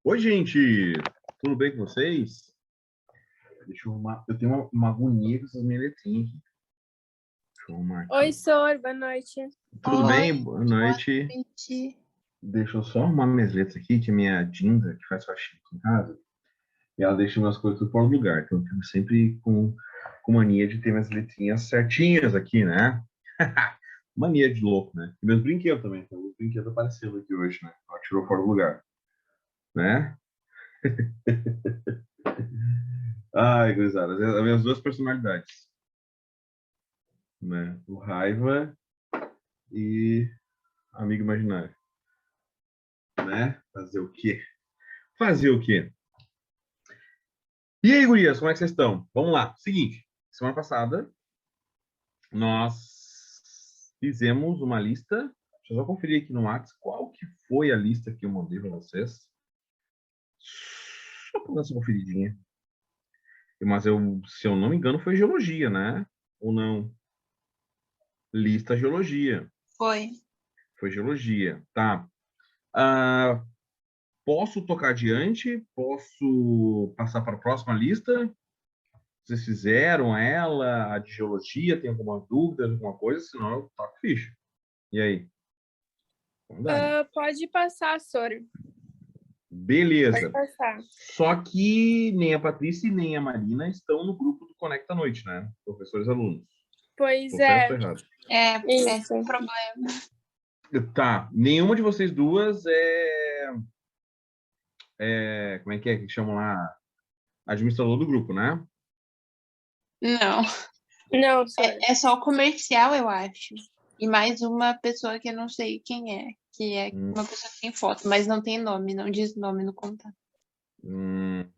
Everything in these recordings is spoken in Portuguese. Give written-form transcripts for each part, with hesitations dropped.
Oi, gente! Tudo bem com vocês? Eu tenho uma agonia com essas minhas letrinhas aqui. Deixa eu arrumar aqui. Oi, Sor, boa noite. Tudo Oi, bem? Boa noite. noite. Deixa eu só arrumar minhas letras aqui, que é minha Dinda, que faz faxina aqui em casa, e ela deixa minhas coisas tudo fora do lugar. Então eu fico sempre com mania de ter minhas letrinhas certinhas aqui, né? Mania de louco, né? E meus brinquedos também. Então, os brinquedos apareceram aqui hoje, né? Ela tirou fora do lugar, né? Ai, gurizada, as minhas duas personalidades, né? O Raiva e Amigo Imaginário, né? Fazer o quê? Fazer o quê? E aí, gurias, como é que vocês estão? Vamos lá. Seguinte, semana passada nós fizemos uma lista. Deixa eu só conferir aqui no WhatsApp qual que foi a lista que eu mandei para vocês. Só para dar essa conferidinha. Mas se eu não me engano, foi geologia, né? Ou não? Lista geologia. Foi. Foi geologia, tá? Ah, posso tocar adiante? Posso passar para a próxima lista? Vocês fizeram ela, a de geologia? Tem alguma dúvida, alguma coisa? Senão eu toco ficha. E aí? Vamos dar. Pode passar, Sor. Beleza. Pode passar. Só que nem a Patrícia e nem a Marina estão no grupo do Conecta Noite, né? Professores e alunos. Pois Tô certo é. ou errado? Esse é o Isso. problema. Tá. Nenhuma de vocês duas como é que chamam lá? Administrador do grupo, né? Não. Não, Sor. É só o comercial, eu acho. E mais uma pessoa que eu não sei quem é. Que é uma pessoa que tem foto, mas não tem nome, não diz nome no contato. Então,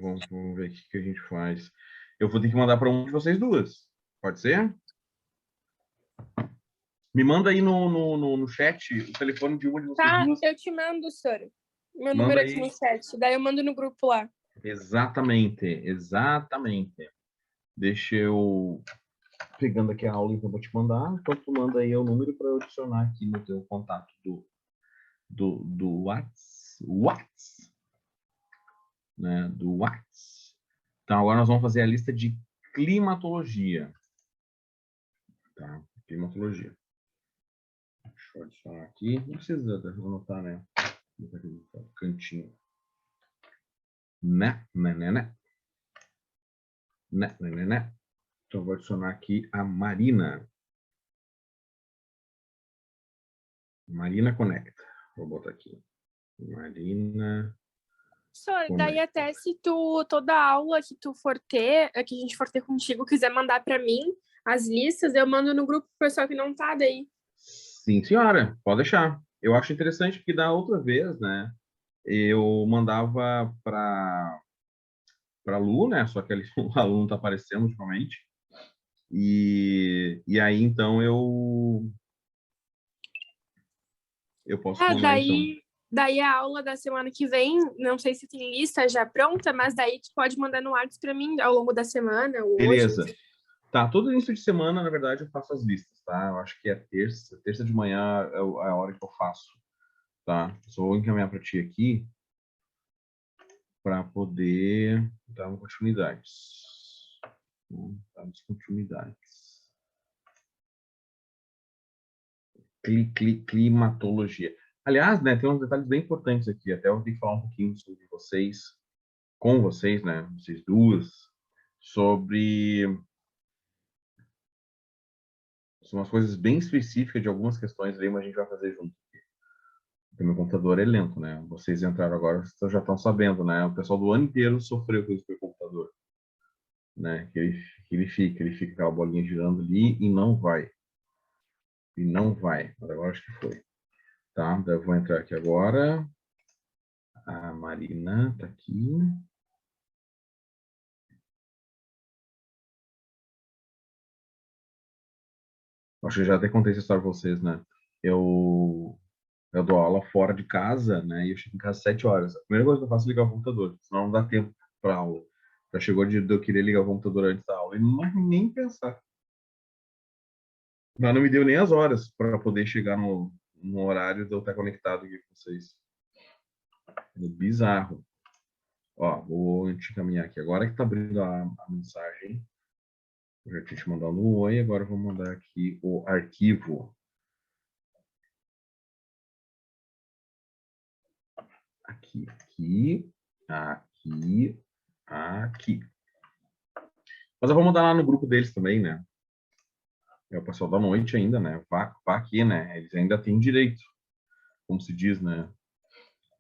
vamos ver o que a gente faz. Eu vou ter que mandar para um de vocês duas. Pode ser? Me manda aí no chat o telefone de uma de vocês Tá, duas. eu te mando, Sor. Meu Manda número aqui aí. no chat. Daí eu mando no grupo lá. Exatamente, exatamente. Deixa eu pegando aqui a aula que eu vou te mandar. Então, tu manda aí o número para eu adicionar aqui no teu contato do Whats, né? Do Whats. Então, agora nós vamos fazer a lista de climatologia. Tá? Climatologia. Deixa eu adicionar aqui. Não precisa anotar, né? Vou botar aqui no cantinho. Né? Então, eu vou adicionar aqui a Marina. Marina Conecta. Vou botar aqui. Marina. Sor, daí Conecta. até se tu, toda aula que tu for ter, que a gente for ter contigo, quiser mandar para mim as listas, eu mando no grupo pro pessoal que não tá daí. Sim, senhora. Pode deixar. Eu acho interessante porque da outra vez, né? Eu mandava para Lu, né? Só que ali, o aluno não está aparecendo ultimamente. E aí, então, eu posso mandar, então. Daí a aula da semana que vem, não sei se tem lista já pronta, mas daí tu pode mandar no WhatsApp para mim ao longo da semana, ou hoje. Beleza. Tá, todo início de semana, na verdade, eu faço as listas, tá? Eu acho que é terça. Terça de manhã é a hora que eu faço, tá? Só vou encaminhar para ti aqui para poder dar uma continuidade. Dar continuidades. Climatologia. Aliás, né, tem uns detalhes bem importantes aqui. Até eu tenho que falar um pouquinho sobre vocês, com vocês, né, vocês duas, sobre umas coisas bem específicas de algumas questões aí, mas a gente vai fazer junto. Porque meu computador é lento, né? Vocês entraram agora, vocês já estão sabendo, né? O pessoal do ano inteiro sofreu com isso com o computador, né? Que ele fica aquela bolinha girando ali e não vai. E não vai. Mas agora acho que foi. Tá? Eu vou entrar aqui agora. A Marina tá aqui. Acho que eu já até contei essa história pra vocês, né? Eu dou aula fora de casa, né? E eu chego em casa às 7 horas. A primeira coisa que eu faço é ligar o computador, senão não dá tempo para aula. Já chegou de eu querer ligar o computador antes da aula e não nem pensar. Mas não me deu nem as horas para poder chegar no horário de eu estar conectado aqui com vocês. Bizarro. Ó, vou te encaminhar aqui. Agora que tá abrindo a mensagem, eu já tinha te mandado um oi, agora eu vou mandar aqui o arquivo. Aqui, aqui. Mas eu vou mandar lá no grupo deles também, né? É o pessoal da noite ainda, né? Vá aqui, né? Eles ainda têm direito, como se diz, né?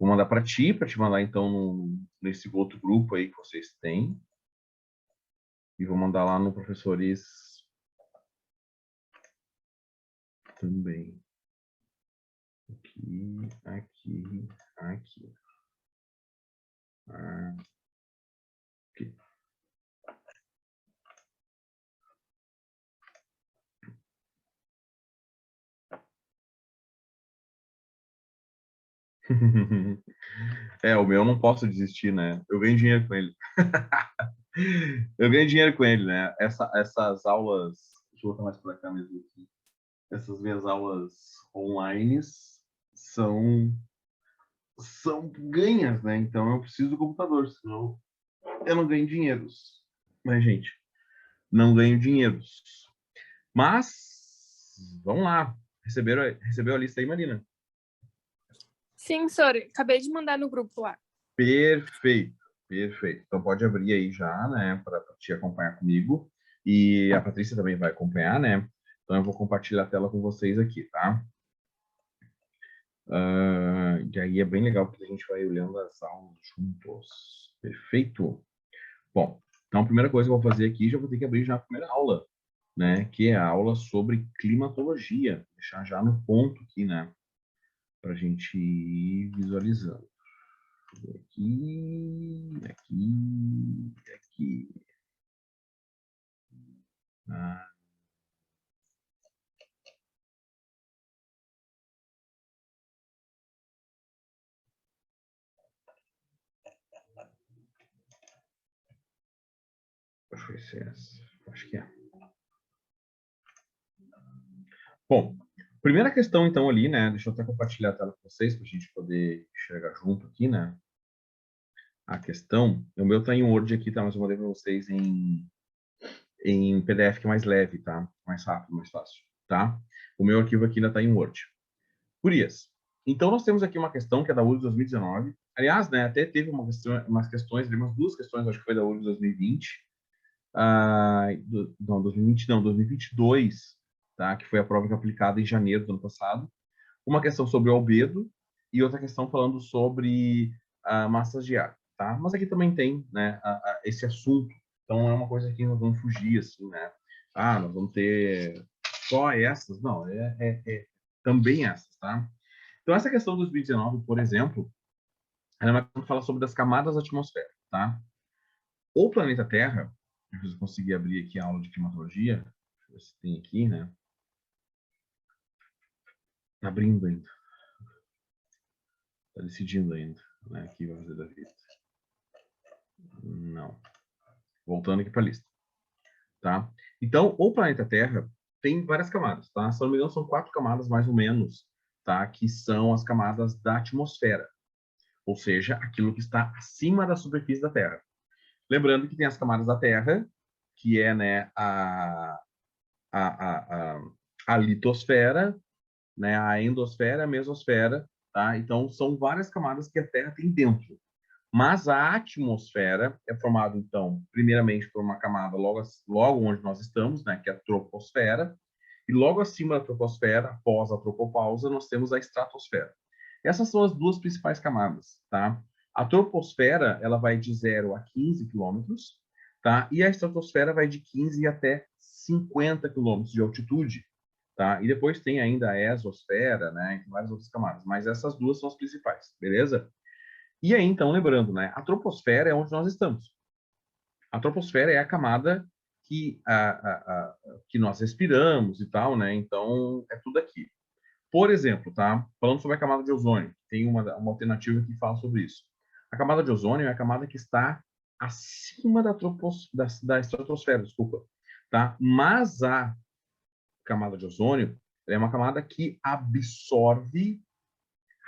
Vou mandar para te mandar então nesse outro grupo aí que vocês têm. E vou mandar lá no Professores também. Aqui. Aqui. É, o meu eu não posso desistir, né? Eu ganho dinheiro com ele. Eu ganho dinheiro com ele, né? Essas aulas. Deixa eu botar mais para cá mesmo aqui. Essas minhas aulas online são ganhas, né? Então eu preciso do computador, senão eu não ganho dinheiros. Mas, gente, não ganho dinheiros. Mas, vamos lá. Recebeu a lista aí, Marina? Sim, senhor. Acabei de mandar no grupo lá. Perfeito. Então pode abrir aí já, né, para te acompanhar comigo. E a Patrícia também vai acompanhar, né? Então eu vou compartilhar a tela com vocês aqui, tá? E aí é bem legal porque a gente vai olhando as aulas juntos. Perfeito? Bom, então a primeira coisa que eu vou fazer aqui, já vou ter que abrir já a primeira aula, né? Que é a aula sobre climatologia. Deixar já no ponto aqui, né? Para a gente ir visualizando. Aqui. Ah. Acho que vai ser essa. Acho que é. Bom, primeira questão, então, ali, né? Deixa eu até compartilhar a tela com vocês, para a gente poder enxergar junto aqui, né? A questão, o meu tá em Word aqui, tá? Mas eu mandei para vocês em PDF que é mais leve, tá? Mais rápido, mais fácil, tá? O meu arquivo aqui ainda tá em Word. Gurias, então nós temos aqui uma questão que é da URGS 2019. Aliás, né, até teve umas questões, umas duas questões, acho que foi da URGS 2020. Não, 2020 não, 2022, tá? Que foi a prova que aplicada em janeiro do ano passado. Uma questão sobre o albedo e outra questão falando sobre massas de ar, tá? Mas aqui também tem, né, esse assunto. Então é uma coisa que nós vamos fugir, assim, né? Nós vamos ter só essas? Não, também essas, tá? Então essa questão de 2019, por exemplo, ela fala sobre as camadas da atmosfera, tá? O planeta Terra, eu consegui abrir aqui a aula de climatologia, deixa eu ver se tem aqui, né? Abrindo ainda. Tá decidindo ainda, né? Aqui vai fazer da vida. Não. Voltando aqui para a lista, tá? Então, o planeta Terra tem várias camadas, tá? Se não me engano, são 4 camadas mais ou menos, tá? Que são as camadas da atmosfera, ou seja, aquilo que está acima da superfície da Terra. Lembrando que tem as camadas da Terra, que é, né, a litosfera, né, a endosfera, a mesosfera, tá? Então, são várias camadas que a Terra tem dentro. Mas a atmosfera é formada, então, primeiramente por uma camada logo onde nós estamos, né, que é a troposfera, e logo acima da troposfera, após a tropopausa, nós temos a estratosfera. Essas são as duas principais camadas, tá? A troposfera, ela vai de 0 a 15 quilômetros, tá? E a estratosfera vai de 15 até 50 quilômetros de altitude, tá? E depois tem ainda a exosfera, né? E várias outras camadas, mas essas duas são as principais, beleza? E aí, então, lembrando, né? A troposfera é onde nós estamos. A troposfera é a camada que nós respiramos e tal, né? Então, é tudo aqui. Por exemplo, tá? Falando sobre a camada de ozônio, tem uma alternativa que fala sobre isso. A camada de ozônio é a camada que está acima da estratosfera, desculpa, tá? Mas a camada de ozônio é uma camada que absorve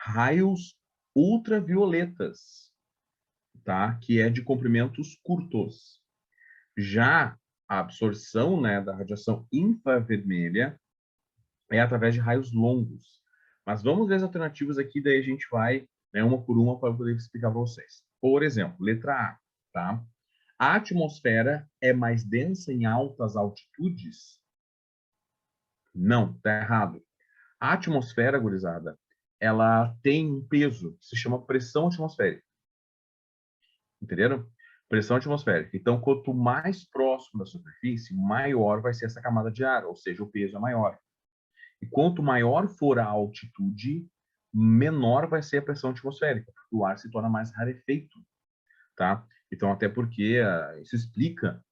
raios ultravioletas, tá? Que é de comprimentos curtos. Já a absorção, né, da radiação infravermelha é através de raios longos. Mas vamos ver as alternativas aqui, daí a gente vai, né, uma por uma para poder explicar para vocês. Por exemplo, letra A, tá? A atmosfera é mais densa em altas altitudes? Não, tá errado. A atmosfera, gurizada, ela tem um peso que se chama pressão atmosférica. Entenderam? Pressão atmosférica. Então, quanto mais próximo da superfície, maior vai ser essa camada de ar, ou seja, o peso é maior. E quanto maior for a altitude, menor vai ser a pressão atmosférica, porque o ar se torna mais rarefeito, tá? Então, até porque isso explica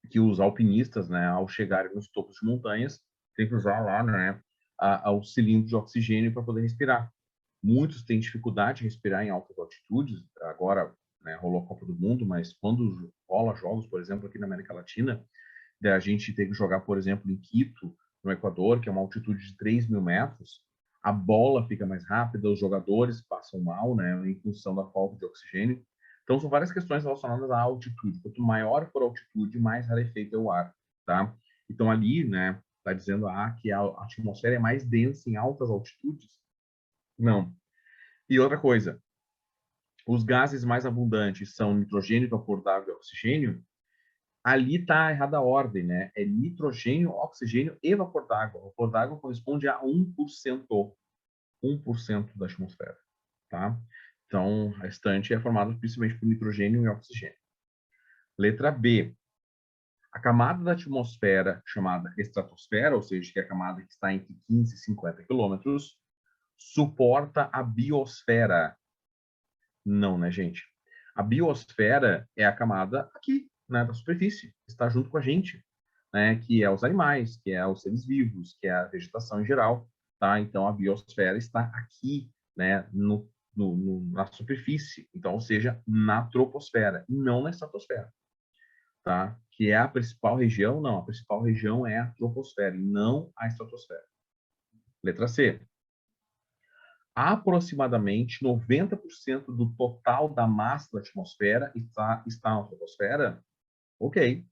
que os alpinistas, né, ao chegarem nos topos de montanhas, tem que usar lá, né, o cilindro de oxigênio para poder respirar. Muitos têm dificuldade de respirar em altas altitudes. Agora, né, rolou a Copa do Mundo, mas quando rola jogos, por exemplo, aqui na América Latina, a gente tem que jogar, por exemplo, em Quito, no Equador, que é uma altitude de 3.000 metros, a bola fica mais rápida, os jogadores passam mal, né, em função da falta de oxigênio. Então, são várias questões relacionadas à altitude. Quanto maior for a altitude, mais rarefeito é o ar, tá? Então, ali, né, está dizendo que a atmosfera é mais densa em altas altitudes? Não. E outra coisa, os gases mais abundantes são nitrogênio, vapor d'água e oxigênio. Ali está errada a ordem, né? É nitrogênio, oxigênio e vapor d'água. O vapor d'água corresponde a 1%. 1% da atmosfera, tá? Então, o restante é formado principalmente por nitrogênio e oxigênio. Letra B. A camada da atmosfera, chamada estratosfera, ou seja, que é a camada que está entre 15 e 50 quilômetros, suporta a biosfera. Não, né, gente? A biosfera é a camada aqui, né, da superfície, que está junto com a gente, né, que é os animais, que é os seres vivos, que é a vegetação em geral, tá? Então, a biosfera está aqui, né, na superfície, então, ou seja, na troposfera, e não na estratosfera, tá? Que é a principal região, não, a principal região é a troposfera, e não a estratosfera. Letra C. Aproximadamente 90% do total da massa da atmosfera está na troposfera, ok.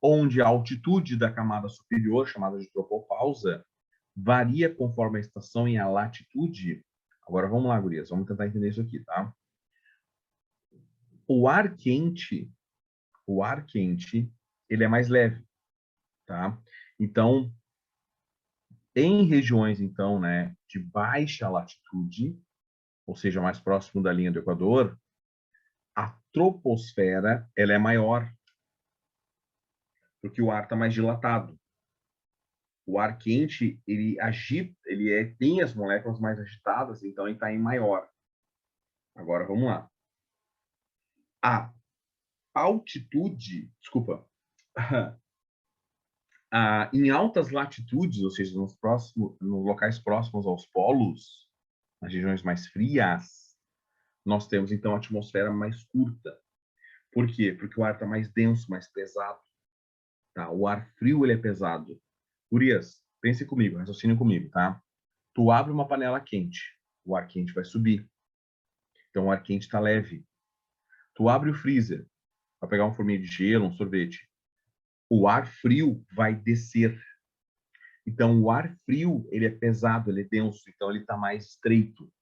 Onde a altitude da camada superior, chamada de tropopausa, varia conforme a estação e a latitude. Agora vamos lá, gurias, vamos tentar entender isso aqui, tá? O ar quente, ele é mais leve, tá? Então, em regiões, então, né, de baixa latitude, ou seja, mais próximo da linha do Equador, a troposfera ela é maior, porque o ar está mais dilatado. O ar quente, ele agita, tem as moléculas mais agitadas, então ele está em maior. Agora, vamos lá. A altitude, desculpa, em altas latitudes, ou seja, nos locais próximos aos polos, nas regiões mais frias, nós temos, então, a atmosfera mais curta. Por quê? Porque o ar está mais denso, mais pesado. Tá? O ar frio, ele é pesado. Gurias, pense comigo, raciocine comigo, tá? Tu abre uma panela quente, o ar quente vai subir. Então, o ar quente está leve. Tu abre o freezer para pegar um forminho de gelo, um sorvete. O ar frio vai descer. Então, o ar frio, ele é pesado, ele é denso, então ele está mais estreito.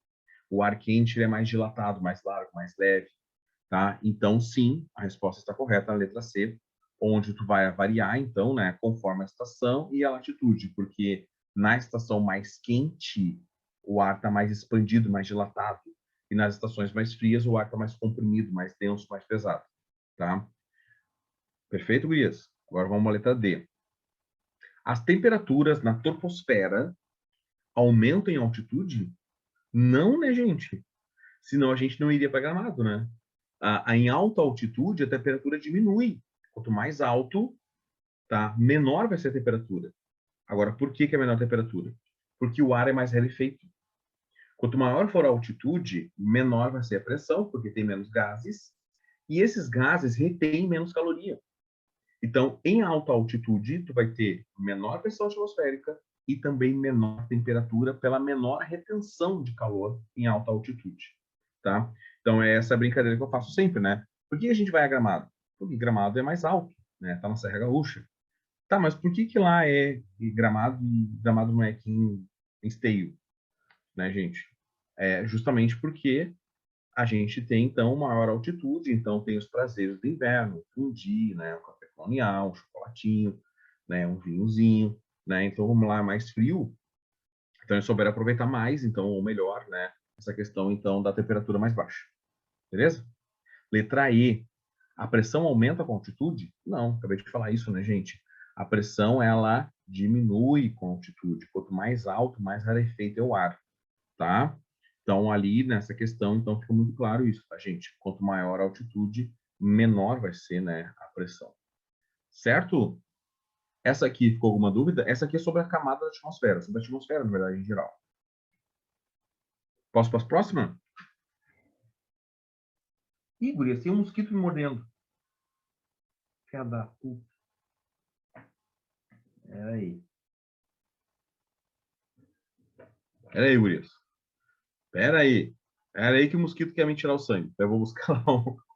O ar quente, ele é mais dilatado, mais largo, mais leve, tá? Então, sim, a resposta está correta na letra C, onde tu vai variar, então, né, conforme a estação e a latitude, porque na estação mais quente, o ar está mais expandido, mais dilatado, e nas estações mais frias, o ar está mais comprimido, mais denso, mais pesado, tá? Perfeito, gurias? Agora vamos à letra D. As temperaturas na troposfera aumentam em altitude? Não, né, gente? Senão a gente não iria para Gramado, né? Em alta altitude, a temperatura diminui. Quanto mais alto, tá, menor vai ser a temperatura. Agora, por que é menor a temperatura? Porque o ar é mais rarefeito. Quanto maior for a altitude, menor vai ser a pressão, porque tem menos gases, e esses gases retêm menos caloria. Então, em alta altitude, tu vai ter menor pressão atmosférica e também menor temperatura pela menor retenção de calor em alta altitude. tá? Então, é essa brincadeira que eu faço sempre, né? Por que a gente vai a Gramado? Porque Gramado é mais alto, né? Tá na Serra Gaúcha. Tá, mas por que que lá é Gramado e Gramado não é aqui em Esteio, né, gente? É justamente porque a gente tem, então, maior altitude, então tem os prazeres do inverno, fundi, né, o café colonial, um chocolatinho, né, um vinhozinho, né? Então, vamos lá, mais frio, então eu souber aproveitar mais, então, ou melhor, né, essa questão, então, da temperatura mais baixa. Beleza? Letra E. A pressão aumenta com a altitude? Não, acabei de falar isso, né, gente? A pressão, ela diminui com a altitude. Quanto mais alto, mais rarefeito é o ar, tá? Então, ali nessa questão, então, fica muito claro isso, tá, gente? Quanto maior a altitude, menor vai ser, né, a pressão. Certo? Essa aqui, ficou alguma dúvida? Essa aqui é sobre a camada da atmosfera, sobre a atmosfera, na verdade, em geral. Posso para as próximas? Ih, guria, tem um mosquito me mordendo. Filha da puta. Peraí. Peraí, gurias. Peraí. Peraí que o mosquito quer me tirar o sangue. Eu vou buscar lá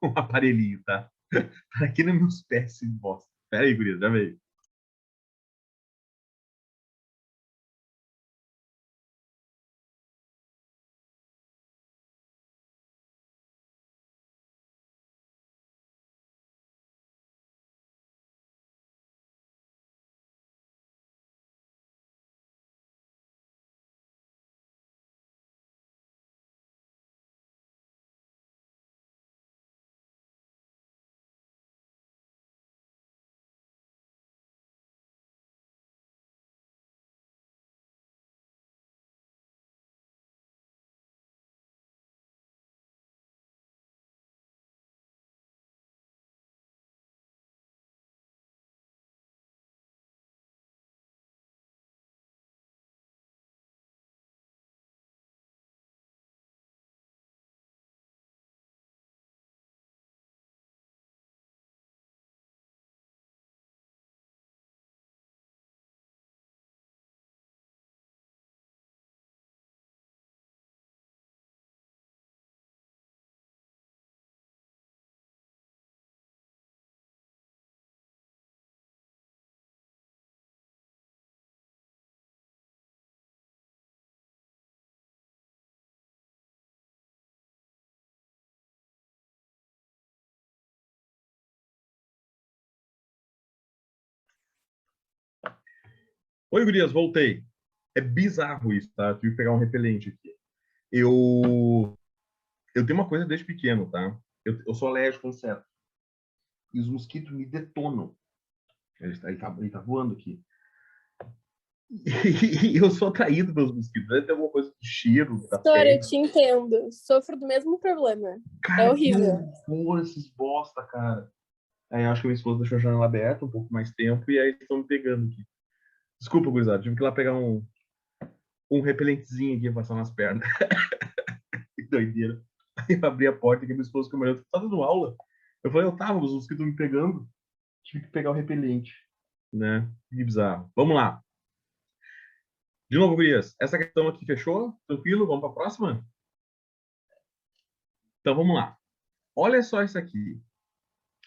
um aparelhinho, tá? Tá aqui nos meus pés, esse bosta. Peraí, gurias, já veio. Oi, gurias, voltei. É bizarro isso, tá? Eu tive que pegar um repelente aqui. Eu tenho uma coisa desde pequeno, tá? Eu sou alérgico a inseto. E os mosquitos me detonam. Ele tá voando aqui. E eu sou atraído pelos mosquitos. Deve ter alguma coisa do cheiro, da História, eu pele. te entendo. Sofro do mesmo problema. É Cara, que horrível. horror esses bosta, cara. Aí eu acho que minha esposa deixou a janela aberta um pouco mais tempo e aí estão me pegando aqui. Desculpa, gurizada. Tive que ir lá pegar um repelentezinho aqui e passar nas pernas. Que doideira. Aí eu abri a porta e minha esposa ficou me olhando. Tá dando aula? Eu falei, eu tava, os mosquitos me pegando. Tive que pegar o repelente, né? Que bizarro. Vamos lá. De novo, gurias. Essa questão aqui fechou? Tranquilo? Vamos para a próxima? Então, vamos lá. Olha só isso aqui.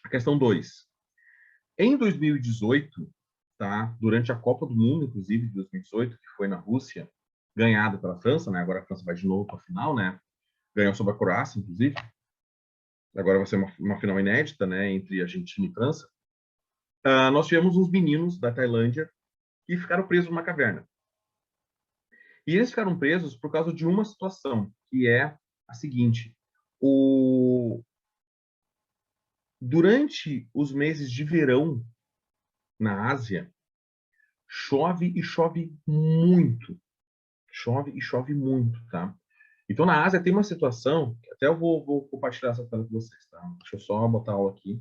A questão 2. Em 2018, tá? Durante a Copa do Mundo, inclusive, de 2018, que foi na Rússia, ganhada pela França, né? Agora a França vai de novo para a final, né? Ganhou sobre a Croácia, inclusive. Agora vai ser uma final inédita, né? Entre Argentina e França. Nós tivemos uns meninos da Tailândia que ficaram presos numa caverna. E eles ficaram presos por causa de uma situação, que é a seguinte: durante os meses de verão na Ásia, chove e chove muito. Chove e chove muito, tá? Então, na Ásia tem uma situação, que até eu vou compartilhar essa tela com vocês, tá? Deixa eu só botar a aula aqui,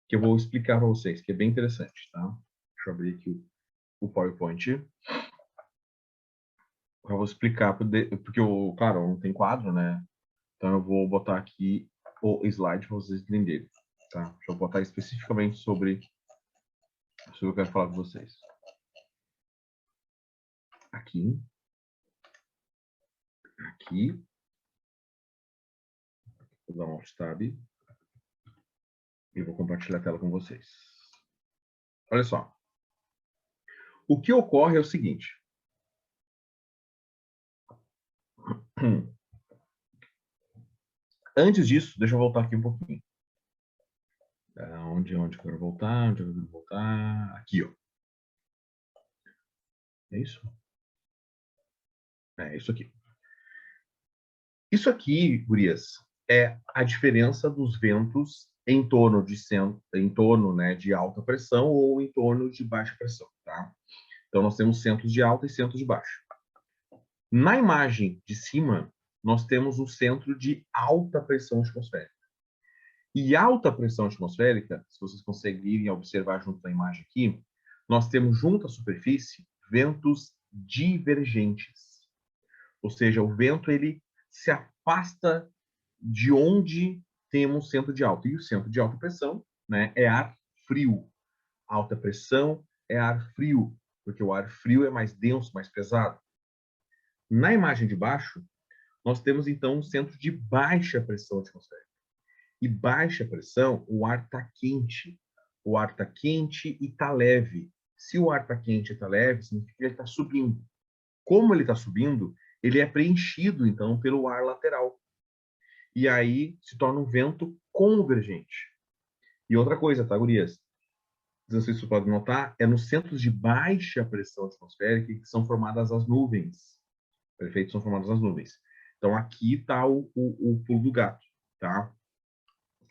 que eu vou explicar para vocês, que é bem interessante, tá? Deixa eu abrir aqui o PowerPoint. Eu vou explicar, porque, claro, não tem quadro, né? Então, eu vou botar aqui o slide para vocês entenderem, tá? Deixa eu botar especificamente sobre o que eu quero falar com vocês. Aqui. Aqui. Vou dar um Alt Tab e vou compartilhar a tela com vocês. Olha só. O que ocorre é o seguinte. Antes disso, deixa eu voltar aqui um pouquinho. Onde eu quero voltar? Onde eu quero voltar? Aqui, ó. É isso? É isso aqui. Isso aqui, gurias, é a diferença dos ventos em torno né, de alta pressão ou em torno de baixa pressão, tá? Então, nós temos centros de alta e centros de baixa. Na imagem de cima, nós temos o centro de alta pressão atmosférica. E alta pressão atmosférica, se vocês conseguirem observar junto na imagem aqui, nós temos junto à superfície ventos divergentes. Ou seja, o vento ele se afasta de onde temos centro de alta. E o centro de alta pressão, né, é ar frio. Alta pressão é ar frio, porque o ar frio é mais denso, mais pesado. Na imagem de baixo, nós temos então um centro de baixa pressão atmosférica. E baixa pressão, o ar está quente. O ar está quente e está leve. Se o ar está quente e está leve, significa que ele está subindo. Como ele está subindo, ele é preenchido, então, pelo ar lateral. E aí se torna um vento convergente. E outra coisa, tá, gurias? Não sei se você pode notar, é nos centros de baixa pressão atmosférica que são formadas as nuvens. Perfeito? São formadas as nuvens. Então, aqui está o pulo do gato, tá?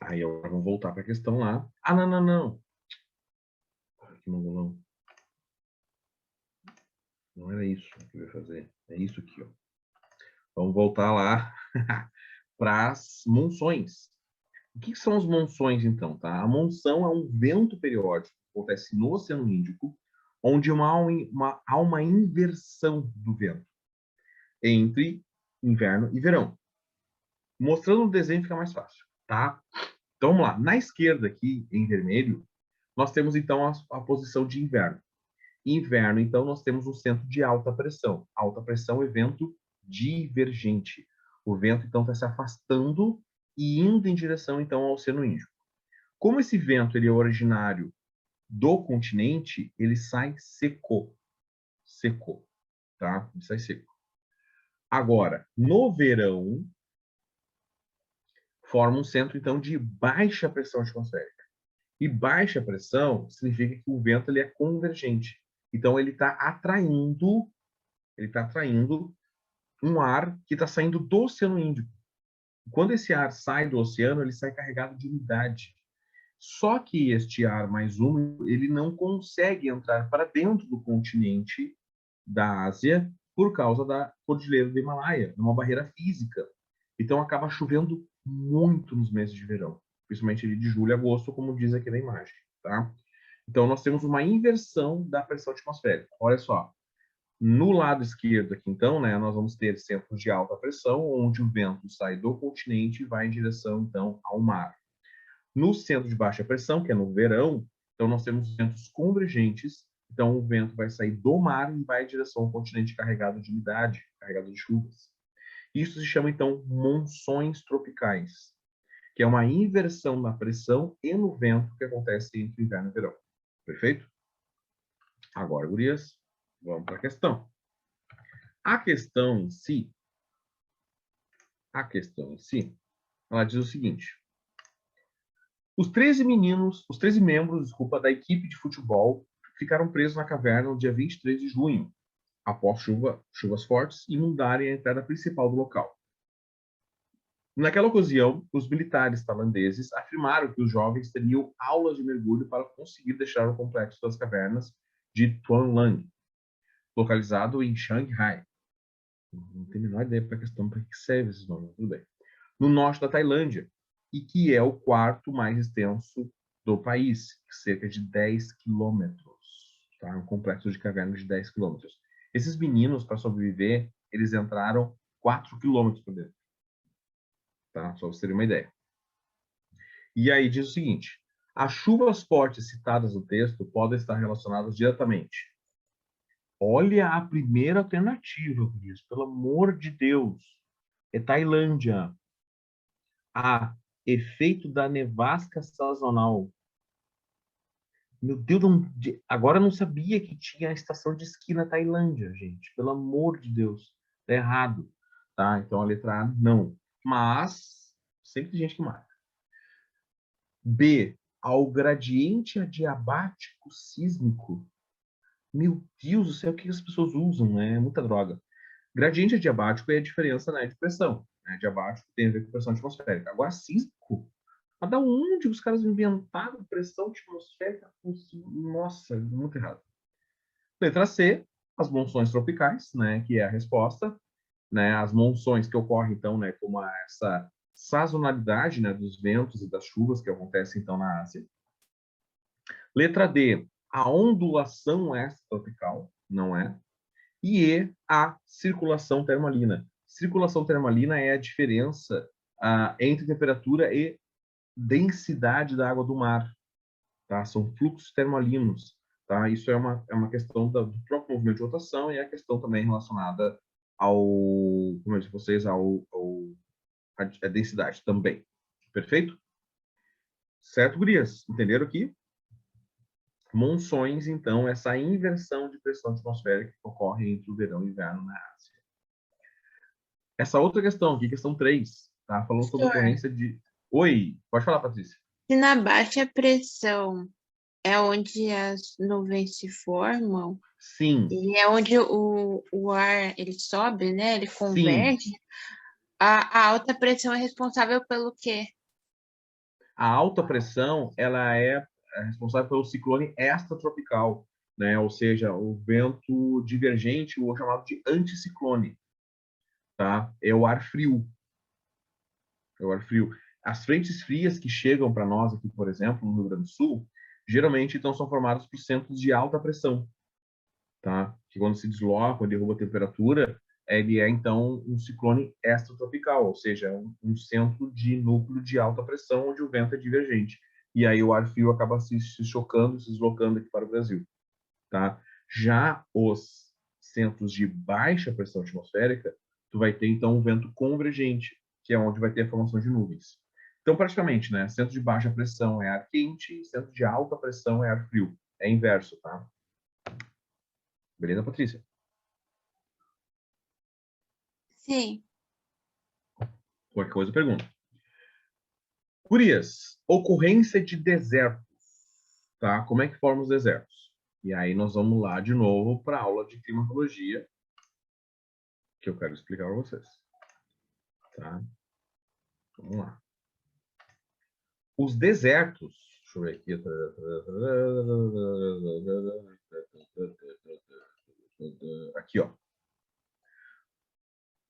Aí, agora vamos voltar para a questão lá. Ah, não. Que mongolão. Não era isso que eu ia fazer. É isso aqui, ó. Vamos voltar lá para as monções. O que são as monções, então? Tá? A monção é um vento periódico que acontece no Oceano Índico, onde há uma inversão do vento entre inverno e verão. Mostrando o desenho fica mais fácil, tá? Então, vamos lá. Na esquerda aqui, em vermelho, nós temos, então, a posição de inverno. Inverno, então, nós temos um centro de alta pressão. Alta pressão é vento divergente. O vento, então, está se afastando e indo em direção, então, ao Oceano Índico. Como esse vento ele é originário do continente, ele sai seco. Seco, tá? Ele sai seco. Agora, no verão, forma um centro, então, de baixa pressão atmosférica. E baixa pressão significa que o vento ele é convergente. Então, ele está atraindo um ar que está saindo do Oceano Índico. Quando esse ar sai do oceano, ele sai carregado de umidade. Só que este ar mais úmido, ele não consegue entrar para dentro do continente da Ásia por causa da Cordilheira do Himalaia, uma barreira física. Então acaba chovendo muito nos meses de verão, principalmente de julho e agosto, como diz aqui na imagem, tá? Então nós temos uma inversão da pressão atmosférica. Olha só, no lado esquerdo aqui, então, né, nós vamos ter centros de alta pressão, onde o vento sai do continente e vai em direção, então, ao mar. No centro de baixa pressão, que é no verão, então nós temos ventos convergentes, então o vento vai sair do mar e vai em direção ao continente carregado de umidade, carregado de chuvas. Isso se chama, então, monções tropicais, que é uma inversão na pressão e no vento que acontece entre inverno e verão. Perfeito? Agora, gurias, vamos para a questão. A questão em si, ela diz o seguinte: os 13 membros, da equipe de futebol ficaram presos na caverna no dia 23 de junho, após chuvas fortes inundarem a entrada principal do local. Naquela ocasião, os militares tailandeses afirmaram que os jovens teriam aulas de mergulho para conseguir deixar o complexo das cavernas de Tuan Lang, localizado em Shanghai. Não tenho a menor ideia para a questão para que serve esses nomes, tudo bem. No norte da Tailândia, e que é o quarto mais extenso do país, cerca de 10 quilômetros. Tá? Um complexo de cavernas de 10 quilômetros. Esses meninos, para sobreviver, eles entraram 4 quilômetros por dentro. Tá? Só para você ter uma ideia. E aí diz o seguinte: as chuvas fortes citadas no texto podem estar relacionadas diretamente. Olha a primeira alternativa, por isso, pelo amor de Deus. É Tailândia. A. Efeito da nevasca sazonal. Meu Deus, não, agora eu não sabia que tinha a estação de esqui na Tailândia, gente. Pelo amor de Deus. Tá errado. Tá? Então a letra A, não. Mas, sempre tem gente que marca. B. Ao gradiente adiabático sísmico. Meu Deus do céu, o que as pessoas usam, né? É muita droga. Gradiente adiabático é a diferença, né, de pressão. Né? Adiabático tem a ver com pressão atmosférica. Agora, sísmico, mas da onde os caras inventaram pressão atmosférica? Nossa, muito errado. Letra C, as monções tropicais, né, que é a resposta. Né, as monções que ocorrem, então, né, como essa sazonalidade, né, dos ventos e das chuvas que acontecem, então, na Ásia. Letra D, a ondulação extratropical, não é? E a circulação termalina. Circulação termalina é a diferença entre temperatura e densidade da água do mar. Tá? São fluxos termalinos. Tá? Isso é uma questão do próprio movimento de rotação e é a questão também relacionada ao, como eu disse vocês, a densidade também. Perfeito? Certo, gurias? Entenderam aqui? Monções, então, essa inversão de pressão atmosférica que ocorre entre o verão e o inverno na Ásia. Essa outra questão aqui, questão 3, tá? Falando sobre Professor, ocorrência de... Oi, pode falar, Patrícia. se na baixa pressão é onde as nuvens se formam, Sim, e é onde o ar ele sobe, né? Ele sim. converge. A alta pressão é responsável pelo quê? A alta pressão, ela é responsável pelo ciclone extratropical, né? Ou seja, o vento divergente, o chamado de anticiclone, tá? É o ar frio. É o ar frio. As frentes frias que chegam para nós aqui, por exemplo, no Rio Grande do Sul, geralmente então são formadas por centros de alta pressão, tá? Que quando se desloca, derruba a temperatura, ele é então um ciclone extratropical, ou seja, um centro de núcleo de alta pressão onde o vento é divergente. E aí o ar frio acaba se chocando, se deslocando aqui para o Brasil, tá? Já os centros de baixa pressão atmosférica, tu vai ter então um vento convergente, que é onde vai ter a formação de nuvens. Então, praticamente, né? Centro de baixa pressão é ar quente, centro de alta pressão é ar frio. É inverso, tá? Beleza, Patrícia? Sim. Qualquer coisa, pergunta. Gurias, ocorrência de desertos, tá? Como é que formam os desertos? E aí nós vamos lá de novo para a aula de climatologia, que eu quero explicar para vocês, tá? Vamos lá. Os desertos, deixa eu ver aqui. Aqui, ó.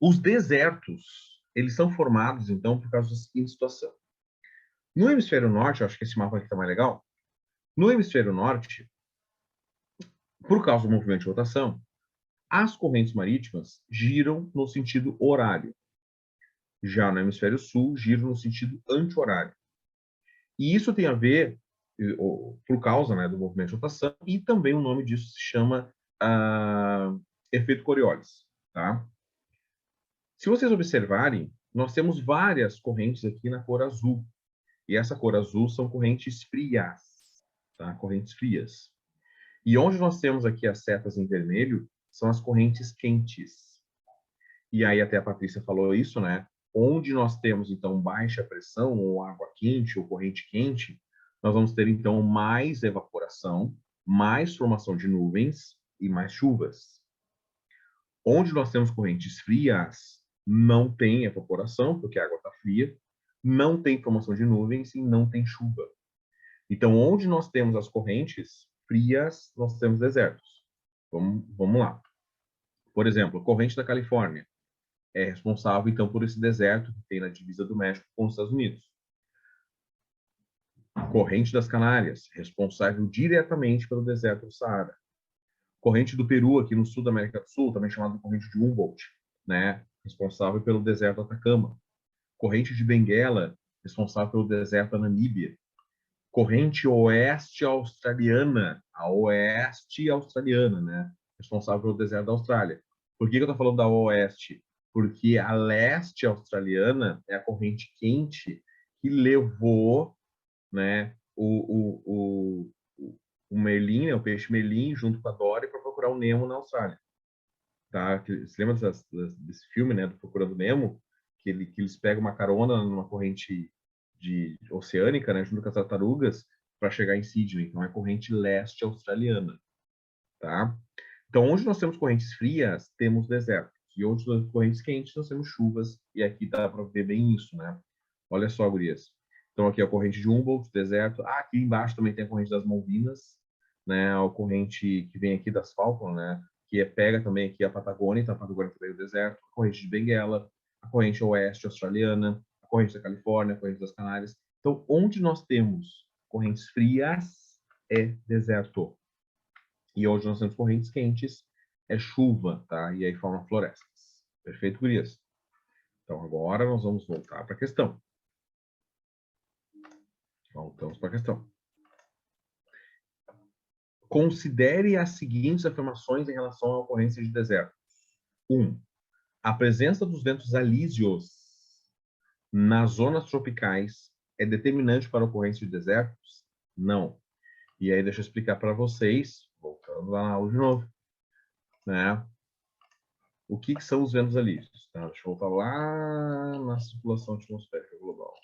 Os desertos, eles são formados, então, por causa da seguinte situação. No hemisfério norte, eu acho que esse mapa aqui está mais legal. No hemisfério norte, por causa do movimento de rotação, as correntes marítimas giram no sentido horário. Já no hemisfério sul, giram no sentido anti-horário. E isso tem a ver, por causa, né, do movimento de rotação, e também o nome disso se chama efeito Coriolis. Tá? Se vocês observarem, nós temos várias correntes aqui na cor azul. E essa cor azul são correntes frias. Tá? Correntes frias. E onde nós temos aqui as setas em vermelho são as correntes quentes. E aí até a Patrícia falou isso, né? Onde nós temos, então, baixa pressão, ou água quente, ou corrente quente, nós vamos ter, então, mais evaporação, mais formação de nuvens e mais chuvas. Onde nós temos correntes frias, não tem evaporação, porque a água está fria, não tem formação de nuvens e não tem chuva. Então, onde nós temos as correntes frias, nós temos desertos. Vamos lá. Por exemplo, a corrente da Califórnia é responsável, então, por esse deserto que tem na divisa do México com os Estados Unidos. Corrente das Canárias, responsável diretamente pelo deserto do Saara. Corrente do Peru, aqui no sul da América do Sul, também chamada de corrente de Humboldt, né? Responsável pelo deserto do Atacama. Corrente de Benguela, responsável pelo deserto da Namíbia. Corrente oeste australiana, a oeste australiana, né? Responsável pelo deserto da Austrália. Por que eu estou falando da oeste? Porque a leste australiana é a corrente quente que levou, né, o Merlin, né, o peixe Merlin, junto com a Dory, para procurar o Nemo na Austrália. Tá? Você lembra desse filme, né, do Procurando Nemo? Que eles pegam uma carona numa corrente oceânica, né, junto com as tartarugas, para chegar em Sydney. Então, é a corrente leste australiana. Tá? Então, onde nós temos correntes frias, temos desertos. E onde nós temos correntes quentes, nós temos chuvas. E aqui dá para ver bem isso, né? Olha só, gurias. Então, aqui é a corrente de Humboldt, deserto. Ah, aqui embaixo também tem a corrente das Malvinas, né? A corrente que vem aqui das Falkland, né? Que pega também aqui a Patagônia, então a Patagônia também é o deserto. A corrente de Benguela, a corrente oeste australiana, a corrente da Califórnia, a corrente das Canárias. Então, onde nós temos correntes frias, é deserto. E hoje nós temos correntes quentes, é chuva, tá? E aí forma florestas. Perfeito, gurias? Então, agora nós vamos voltar para a questão. Voltamos para a questão. Considere as seguintes afirmações em relação à ocorrência de desertos. 1. A presença dos ventos alísios nas zonas tropicais é determinante para a ocorrência de desertos? Não. E aí deixa eu explicar para vocês, voltando lá na aula de novo, né? O que são os ventos alísios? Tá? Deixa eu voltar lá na circulação atmosférica global.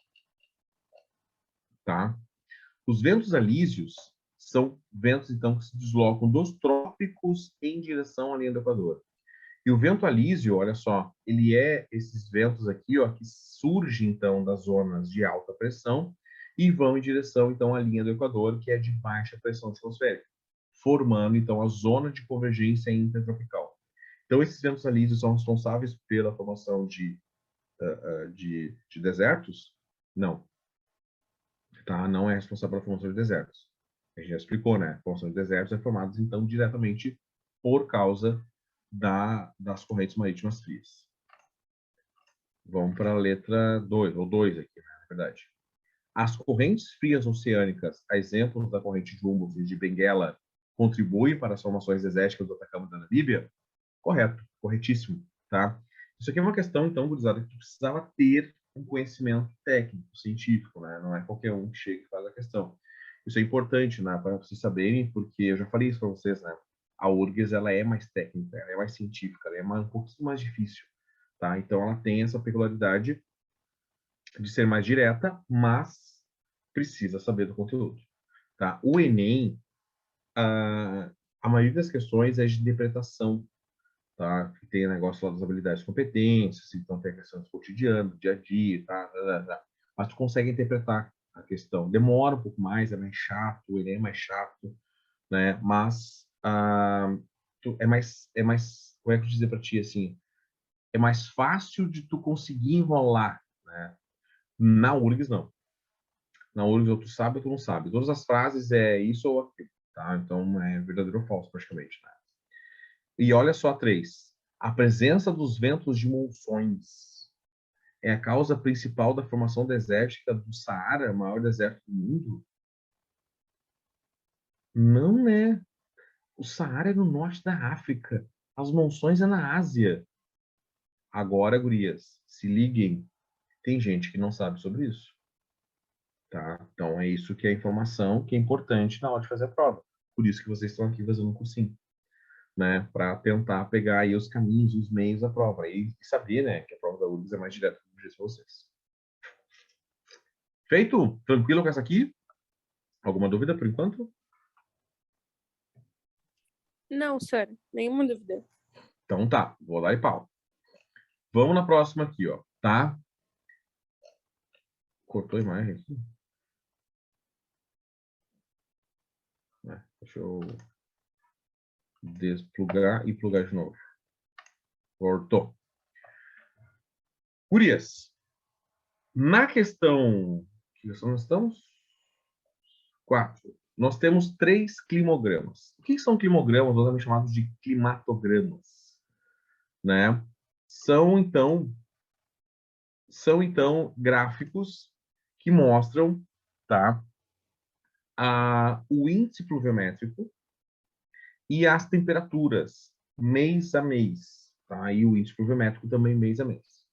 Tá? Os ventos alísios são ventos, então, que se deslocam dos trópicos em direção à linha do Equador. E o vento alísio, olha só, ele é esses ventos aqui, ó, que surgem, então, das zonas de alta pressão e vão em direção, então, à linha do Equador, que é de baixa pressão atmosférica, formando, então, a zona de convergência intertropical. Então, esses ventos alísios são responsáveis pela formação de desertos? Não. Tá? Não é responsável pela formação de desertos. A gente já explicou, né? A formação de desertos é formada, então, diretamente por causa das correntes marítimas frias. Vamos para a letra 2, ou 2 aqui, né, na verdade. As correntes frias oceânicas, a exemplo da corrente de Humboldt e de Benguela, contribuem para as formações desérticas do Atacama e da Namíbia? Correto, corretíssimo, tá? Isso aqui é uma questão, então, gurizada, que tu precisava ter um conhecimento técnico, científico, né? Não é qualquer um que chega e faz a questão. Isso é importante, né, para vocês saberem, porque eu já falei isso para vocês, né? A URGS, ela é mais técnica, ela é mais científica, ela é um pouquinho mais difícil, tá? Então, ela tem essa peculiaridade de ser mais direta, mas precisa saber do conteúdo, tá? O Enem, a maioria das questões é de interpretação, tá? Tem negócio lá das habilidades e competências, então tem a questão do cotidiano, do dia a dia, tá? Mas tu consegue interpretar a questão. Demora um pouco mais, é mais chato, o Enem é mais chato, né? Mas é mais, como é que eu dizer para ti, assim, é mais fácil de tu conseguir enrolar, né? Na URGS, não. Na URGS, ou tu sabe ou tu não sabe. Todas as frases é isso ou aquilo, tá? Então, é verdadeiro ou falso, praticamente, né? E olha só a 3. A presença dos ventos de monções é a causa principal da formação desértica do Saara, maior deserto do mundo? Não é. O Saara é no norte da África. As monções é na Ásia. Agora, gurias, se liguem. Tem gente que não sabe sobre isso. Tá? Então, é isso que é a informação que é importante na hora de fazer a prova. Por isso que vocês estão aqui fazendo um cursinho, né? Para tentar pegar aí os caminhos, os meios da prova. E saber, né, que a prova da URGS é mais direta, como eu disse para vocês. Feito? Tranquilo com essa aqui? Alguma dúvida por enquanto? Não, sir, nenhuma dúvida. Então tá, vou lá e pau. Vamos na próxima aqui, ó, tá? Cortou a imagem aqui? Deixa eu desplugar e plugar de novo. Cortou. Gurias, na questão... Que questão nós estamos? 4. Nós temos 3 climogramas. O que são climogramas? Nós também chamados de climatogramas, né? São então gráficos que mostram, tá, o índice pluviométrico e as temperaturas mês a mês, tá? E o índice pluviométrico também mês a mês.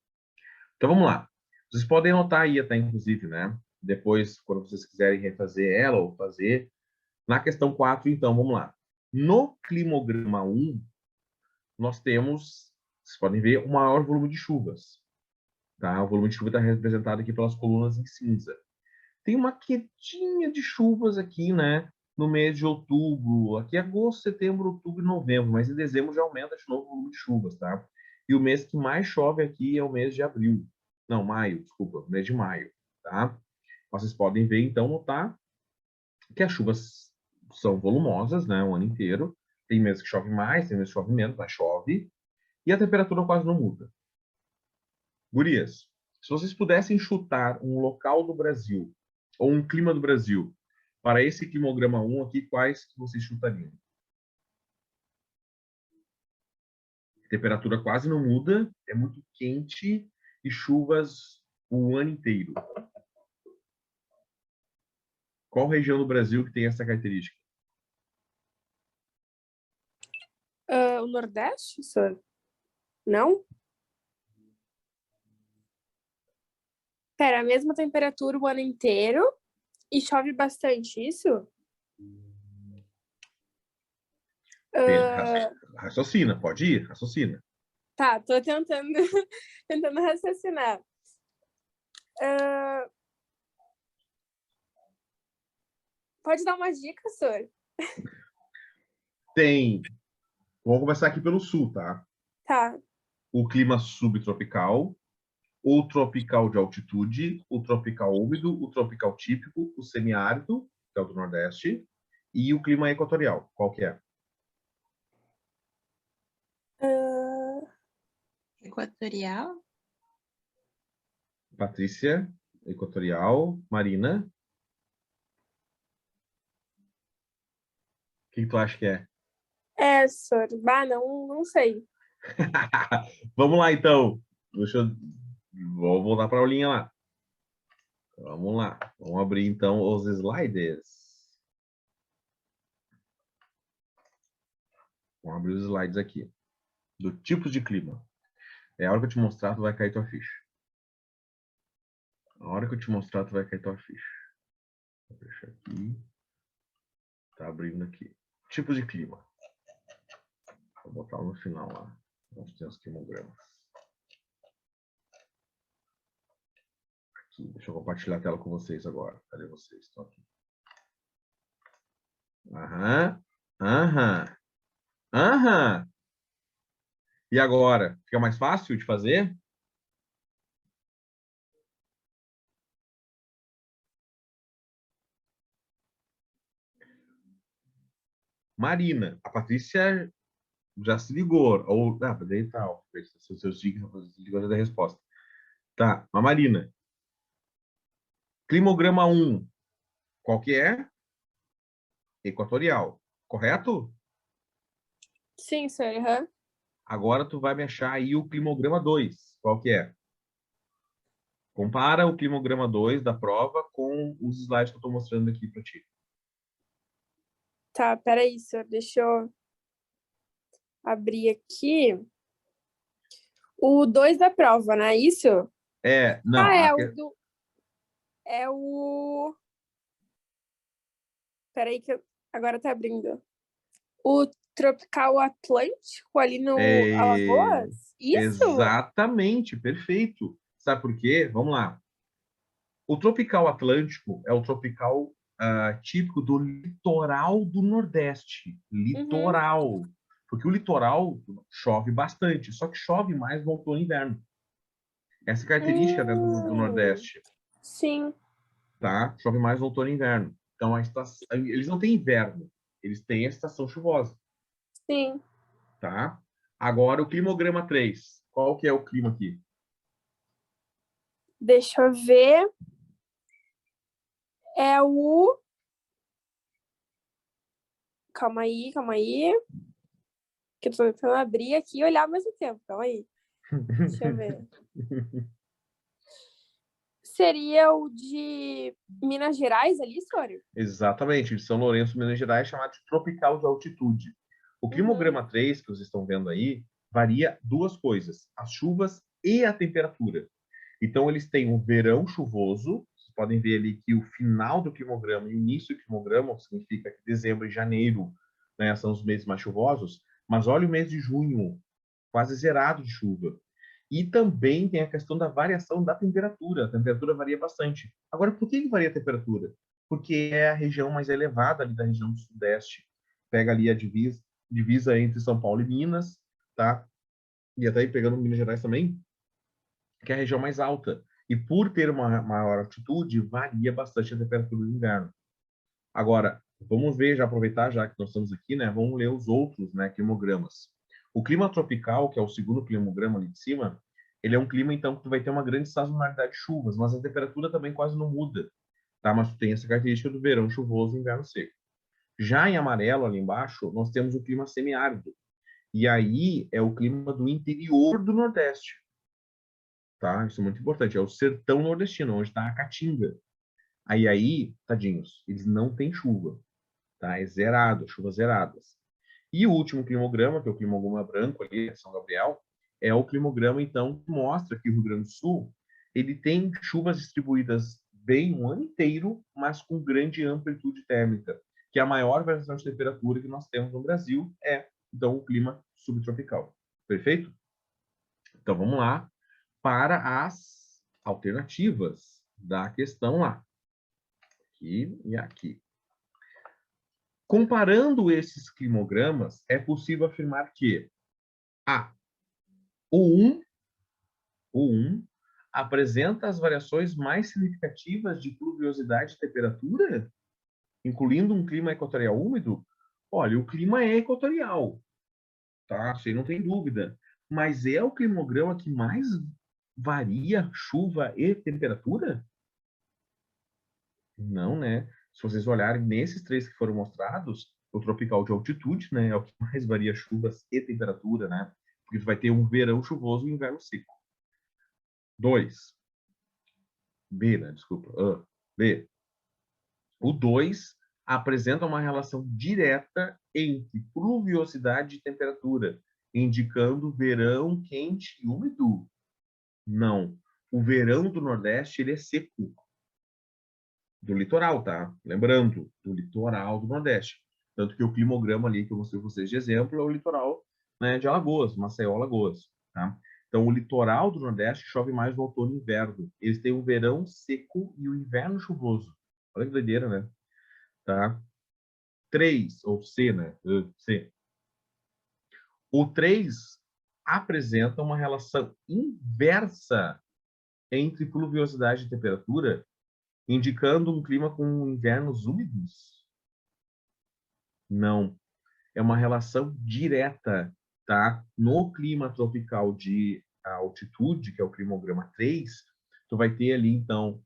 Então, vamos lá. Vocês podem anotar aí até, inclusive, né? Depois, quando vocês quiserem refazer ela ou fazer. Na questão 4, então, vamos lá. No climograma 1, nós temos, vocês podem ver, o maior volume de chuvas. Tá? O volume de chuva está representado aqui pelas colunas em cinza. Tem uma quedinha de chuvas aqui, né? No mês de outubro, aqui agosto, setembro, outubro e novembro, mas em dezembro já aumenta de novo o volume de chuvas, tá? E o mês que mais chove aqui é o mês de abril. Não, maio, desculpa, o mês de maio, tá? Vocês podem ver, então, notar que as chuvas são volumosas, né? O ano inteiro. Tem meses que chove mais, tem meses que chove menos, mas chove. E a temperatura quase não muda. Gurias, se vocês pudessem chutar um local do Brasil, ou um clima do Brasil, para esse climograma 1 aqui, quais que vocês chutariam? A temperatura quase não muda, é muito quente e chuvas o ano inteiro. Qual região do Brasil que tem essa característica? O Nordeste, senhor? Não? Pera, a mesma temperatura o ano inteiro e chove bastante, isso? Raciocina, pode ir, raciocina. Tá, tô tentando, tentando raciocinar. Pode dar uma dica, senhor? Tem. Vamos começar aqui pelo sul, tá? Tá. O clima subtropical, o tropical de altitude, o tropical úmido, o tropical típico, o semiárido, que é o do Nordeste, e o clima equatorial. Qual que é? Equatorial? Patrícia, equatorial. Marina? O que tu acha que é? Senhor. Bah, não sei. Vamos lá, então. Vou voltar para a aulinha lá. Vamos lá. Vamos abrir, então, os slides. Vamos abrir os slides aqui. Do tipo de clima. É a hora que eu te mostrar, tu vai cair tua ficha. A hora que eu te mostrar, tu vai cair tua ficha. Vou deixar aqui. Tá abrindo aqui. Tipo de clima. Vou botar no final lá. Nós temos quimogramas. Aqui. Deixa eu compartilhar a tela com vocês agora. Cadê vocês? Estão aqui. Aham. Aham. Aham. E agora? Fica mais fácil de fazer? Marina, a Patrícia já se ligou. Ou, daí tá, seus dicas da resposta. Tá, a Marina. Climograma 1, qual que é? Equatorial, correto? Sim, senhor. Uhum. Agora tu vai me achar aí o climograma 2, qual que é? Compara o climograma 2 da prova com os slides que eu estou mostrando aqui para ti. Tá, peraí, senhor. Deixa eu abrir aqui. O 2 da prova, não é isso? Não. É o... Peraí que agora tá abrindo. O Tropical Atlântico ali no Alagoas? Isso? Exatamente, perfeito. Sabe por quê? Vamos lá. O tropical atlântico é o tropical típico do litoral do Nordeste. Litoral. Uhum. Porque o litoral chove bastante, só que chove mais no outono e inverno. Essa é a característica né, do Nordeste. Sim. Tá? Chove mais no outono e inverno. Então, eles não têm inverno, eles têm a estação chuvosa. Sim. Tá? Agora, o climograma 3. Qual que é o clima aqui? Deixa eu ver. É o... Calma aí. Que eu tô tentando abrir aqui e olhar ao mesmo tempo. Calma aí. Deixa eu ver. Seria o de Minas Gerais ali, Sório? Exatamente, de São Lourenço, Minas Gerais, chamado de tropical de altitude. O climograma 3, que vocês estão vendo aí, varia duas coisas, as chuvas e a temperatura. Então, eles têm o verão chuvoso, vocês podem ver ali que o final do climograma e o início do climograma significa que dezembro e janeiro, né, são os meses mais chuvosos, mas olha o mês de junho, quase zerado de chuva. E também tem a questão da variação da temperatura. A temperatura varia bastante. Agora, por que varia a temperatura? Porque é a região mais elevada ali da região do Sudeste. Pega ali a divisa entre São Paulo e Minas, tá? E até aí pegando Minas Gerais também, que é a região mais alta. E por ter uma maior altitude, varia bastante a temperatura do inverno. Agora, vamos ver, já aproveitar, já que nós estamos aqui, né? Vamos ler os outros, né, climogramas. O clima tropical, que é o segundo climograma ali de cima, ele é um clima, então, que tu vai ter uma grande sazonalidade de chuvas, mas a temperatura também quase não muda, tá? Mas tu tem essa característica do verão chuvoso e inverno seco. Já em amarelo, ali embaixo, nós temos o clima semiárido. E aí é o clima do interior do Nordeste, tá? Isso é muito importante. É o sertão nordestino, onde está a caatinga. Aí, tadinhos, eles não têm chuva, tá? É zerado, chuvas zeradas. E o último climograma, que é o climograma branco ali, São Gabriel, é o climograma, então, que mostra que o Rio Grande do Sul, ele tem chuvas distribuídas bem o ano inteiro, mas com grande amplitude térmica, que a maior variação de temperatura que nós temos no Brasil é, então, o clima subtropical. Perfeito? Então, vamos lá para as alternativas da questão lá. Aqui e aqui. Comparando esses climogramas, é possível afirmar que A. O 1 apresenta as variações mais significativas de pluviosidade e temperatura, incluindo um clima equatorial úmido. Olha, o clima é equatorial, tá? Isso aí não tem dúvida. Mas é o climograma que mais varia chuva e temperatura? Não, né? Se vocês olharem nesses três que foram mostrados, o tropical de altitude, né, é o que mais varia chuvas e temperatura, né? Porque tu vai ter um verão chuvoso e um inverno seco. 2. B, né? Desculpa. B. O 2 apresenta uma relação direta entre pluviosidade e temperatura, indicando verão quente e úmido. Não. O verão do Nordeste, ele é seco. Do litoral, tá? Lembrando, do litoral do Nordeste. Tanto que o climograma ali que eu mostrei para vocês de exemplo é o litoral, né, de Alagoas, Maceió, Alagoas, tá? Então, o litoral do Nordeste chove mais no outono e inverno. Eles têm o verão seco e o inverno chuvoso. Olha que doideira, né? Tá? 3, ou C, né? C. O 3 apresenta uma relação inversa entre pluviosidade e temperatura, indicando um clima com invernos úmidos? Não. É uma relação direta, tá? No clima tropical de altitude, que é o climograma 3, tu vai ter ali, então,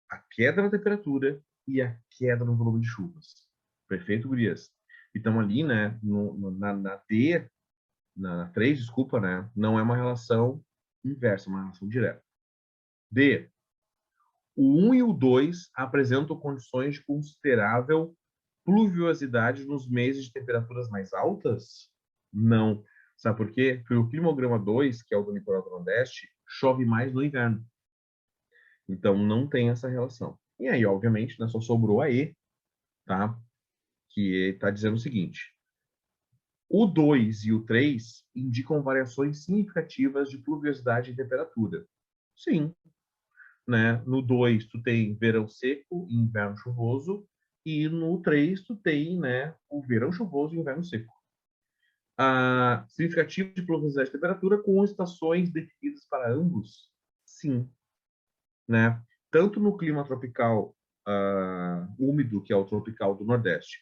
a queda na temperatura e a queda no volume de chuvas. Perfeito, gurias? Então, ali, né, na D, na 3, desculpa, né, não é uma relação inversa, é uma relação direta. D, o 1 e o 2 apresentam condições de considerável pluviosidade nos meses de temperaturas mais altas? Não. Sabe por quê? Porque o climograma 2, que é o do litoral do Nordeste, chove mais no inverno. Então, não tem essa relação. E aí, obviamente, né, só sobrou a E, tá? Que está dizendo o seguinte. O 2 e o 3 indicam variações significativas de pluviosidade e temperatura. Sim, né? No 2 tu tem verão seco e inverno chuvoso, e no 3 tu tem, né, o verão chuvoso e inverno seco. Significativo de pluviosidade e temperatura com estações definidas para ambos? Sim, né? Tanto no clima tropical úmido, que é o tropical do Nordeste,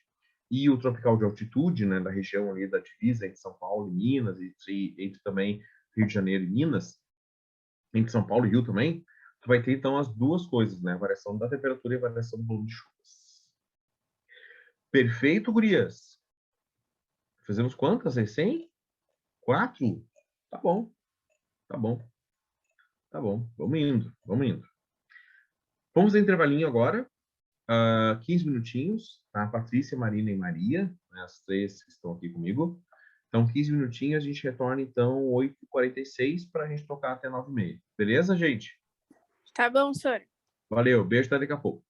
e o tropical de altitude, né, da região ali da divisa entre São Paulo e Minas, entre também Rio de Janeiro e Minas, entre São Paulo e Rio também, tu vai ter, então, as duas coisas, né? A variação da temperatura e a variação do volume de chuvas. Perfeito, gurias? Fizemos quantas, recém? 4? Tá bom, tá bom, tá bom. Vamos indo, vamos indo. Vamos ao intervalinho agora. 15 minutinhos, tá? Patrícia, Marina e Maria, né? As três que estão aqui comigo. Então, 15 minutinhos, a gente retorna, então, 8h46 para a gente tocar até 9h30. Beleza, gente? Tá bom, senhor. Valeu, beijo, até daqui a pouco.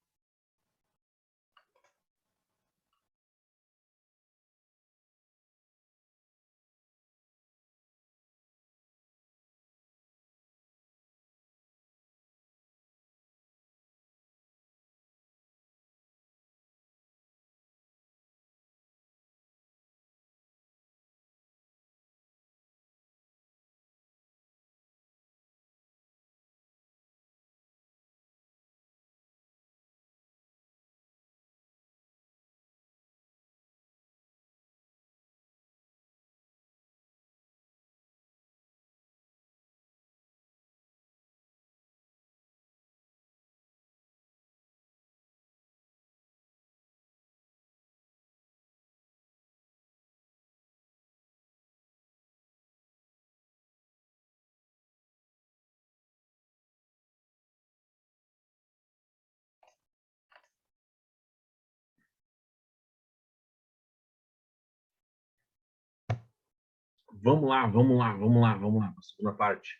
Vamos lá. A segunda parte.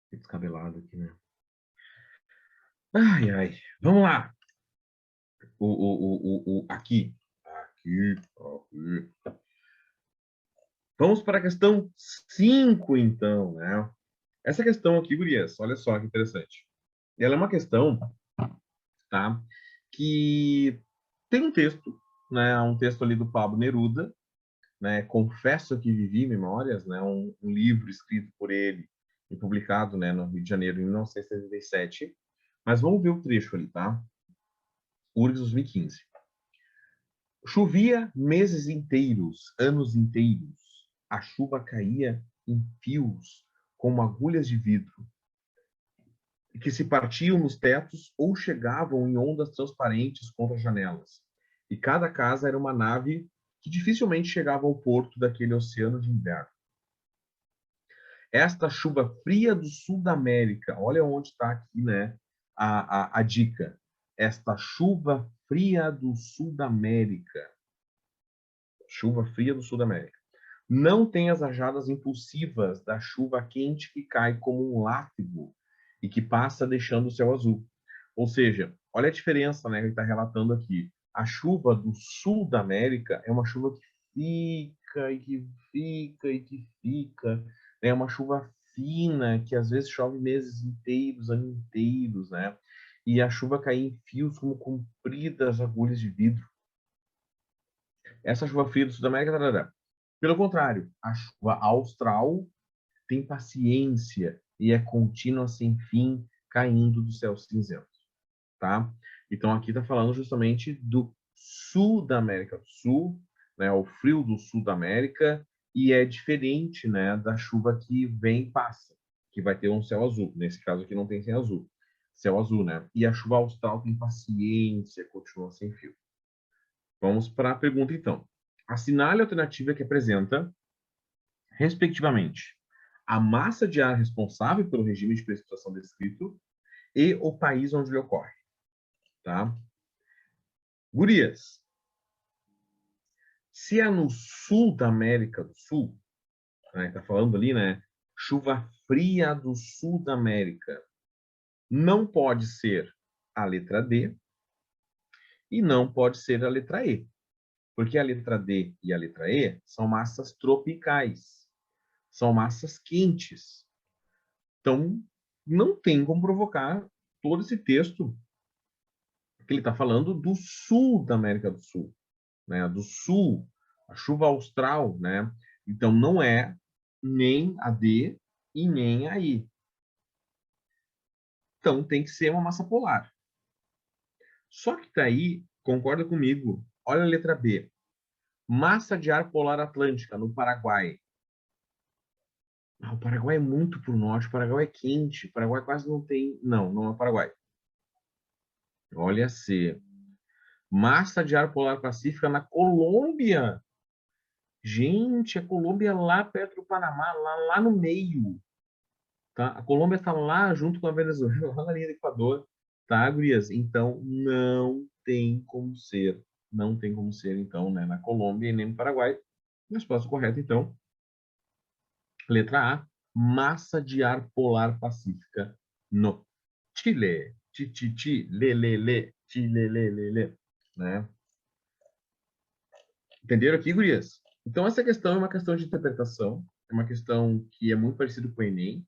Fiquei descabelado aqui, né? Ai. Vamos lá. Aqui. Vamos para a questão 5, então, né? Essa questão aqui, gurias, olha só que interessante. Ela é uma questão, tá? Que tem um texto, né? Um texto ali do Pablo Neruda, né? Confesso que Vivi Memórias, né? Um livro escrito por ele e publicado, né? No Rio de Janeiro, em 1977. Mas vamos ver o trecho ali, tá? URGS 2015. Chovia meses inteiros, anos inteiros. A chuva caía em fios, como agulhas de vidro, que se partiam nos tetos ou chegavam em ondas transparentes contra as janelas. E cada casa era uma nave que dificilmente chegava ao porto daquele oceano de inverno. Esta chuva fria do sul da América, olha onde está aqui, né, a dica. Esta chuva fria do sul da América. Chuva fria do sul da América. Não tem as rajadas impulsivas da chuva quente que cai como um látigo e que passa deixando o céu azul. Ou seja, olha a diferença, né, que ele está relatando aqui. A chuva do sul da América é uma chuva que fica e que fica e que fica. É uma chuva fina que às vezes chove meses inteiros, anos inteiros, né? E a chuva cai em fios como compridas agulhas de vidro. Essa chuva fria do sul da América, tarará. Pelo contrário, a chuva austral tem paciência e é contínua sem fim, caindo do céu cinzento, tá? Então aqui está falando justamente do sul da América do Sul, né? O frio do sul da América, e é diferente, né, da chuva que vem e passa, que vai ter um céu azul. Nesse caso aqui não tem céu azul, né? E a chuva austral tem paciência, continua sem fio. Vamos para a pergunta então. Assinale a alternativa que apresenta, respectivamente, a massa de ar responsável pelo regime de precipitação descrito e o país onde ele ocorre. Tá? Gurias, se é no sul da América do Sul, né, tá falando ali, né? Chuva fria do sul da América. Não pode ser a letra D e não pode ser a letra E. Porque a letra D e a letra E são massas tropicais. São massas quentes. Então, não tem como provocar todo esse texto que ele está falando do sul da América do Sul, né? Do sul, a chuva austral, né? Então, não é nem a D e nem a I. Então, tem que ser uma massa polar. Só que daí, concorda comigo, olha a letra B. Massa de ar polar atlântica, no Paraguai. Ah, o Paraguai é muito para o norte, o Paraguai é quente, o Paraguai quase não tem... Não, não é o Paraguai. Olha C. Massa de ar polar pacífica na Colômbia. Gente, a Colômbia é lá perto do Panamá, lá no meio. Tá? A Colômbia está lá junto com a Venezuela, lá na linha do Equador. Tá, gurias? Então, não tem como ser. Não tem como ser, então, né? Na Colômbia e nem no Paraguai. A resposta correta, então, letra A, massa de ar polar pacífica no Chile. Ti, lê, lê, lê, Chile, lê, lê, lê, né? Entenderam aqui, gurias? Então, essa questão é uma questão de interpretação, é uma questão que é muito parecida com o Enem,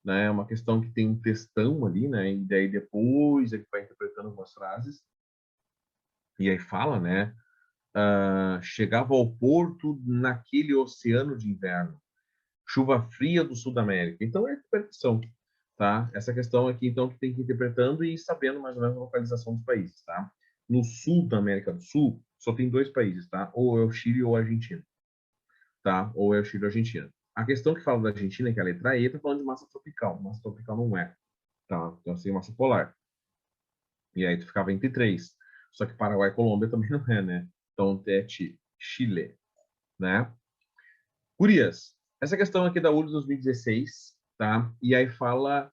né? É uma questão que tem um textão ali, né? E daí depois é que vai interpretando algumas frases. E aí fala, né? Chegava ao porto naquele oceano de inverno, chuva fria do sul da América. Então, é interpretação, tá? Essa questão aqui, então, que tem que ir interpretando e sabendo mais ou menos a localização dos países, tá? No sul da América do Sul, só tem 2 países, tá? Ou é o Chile ou a Argentina, tá? Ou é o Chile ou a Argentina. A questão que fala da Argentina, que é a letra E, tá falando de massa tropical. Massa tropical não é, tá? Então, assim, massa polar. E aí tu ficava entre 3. Só que Paraguai e Colômbia também não é, né? Então, é Chile, né? Gurias, essa questão aqui da URSS 2016, tá? E aí fala,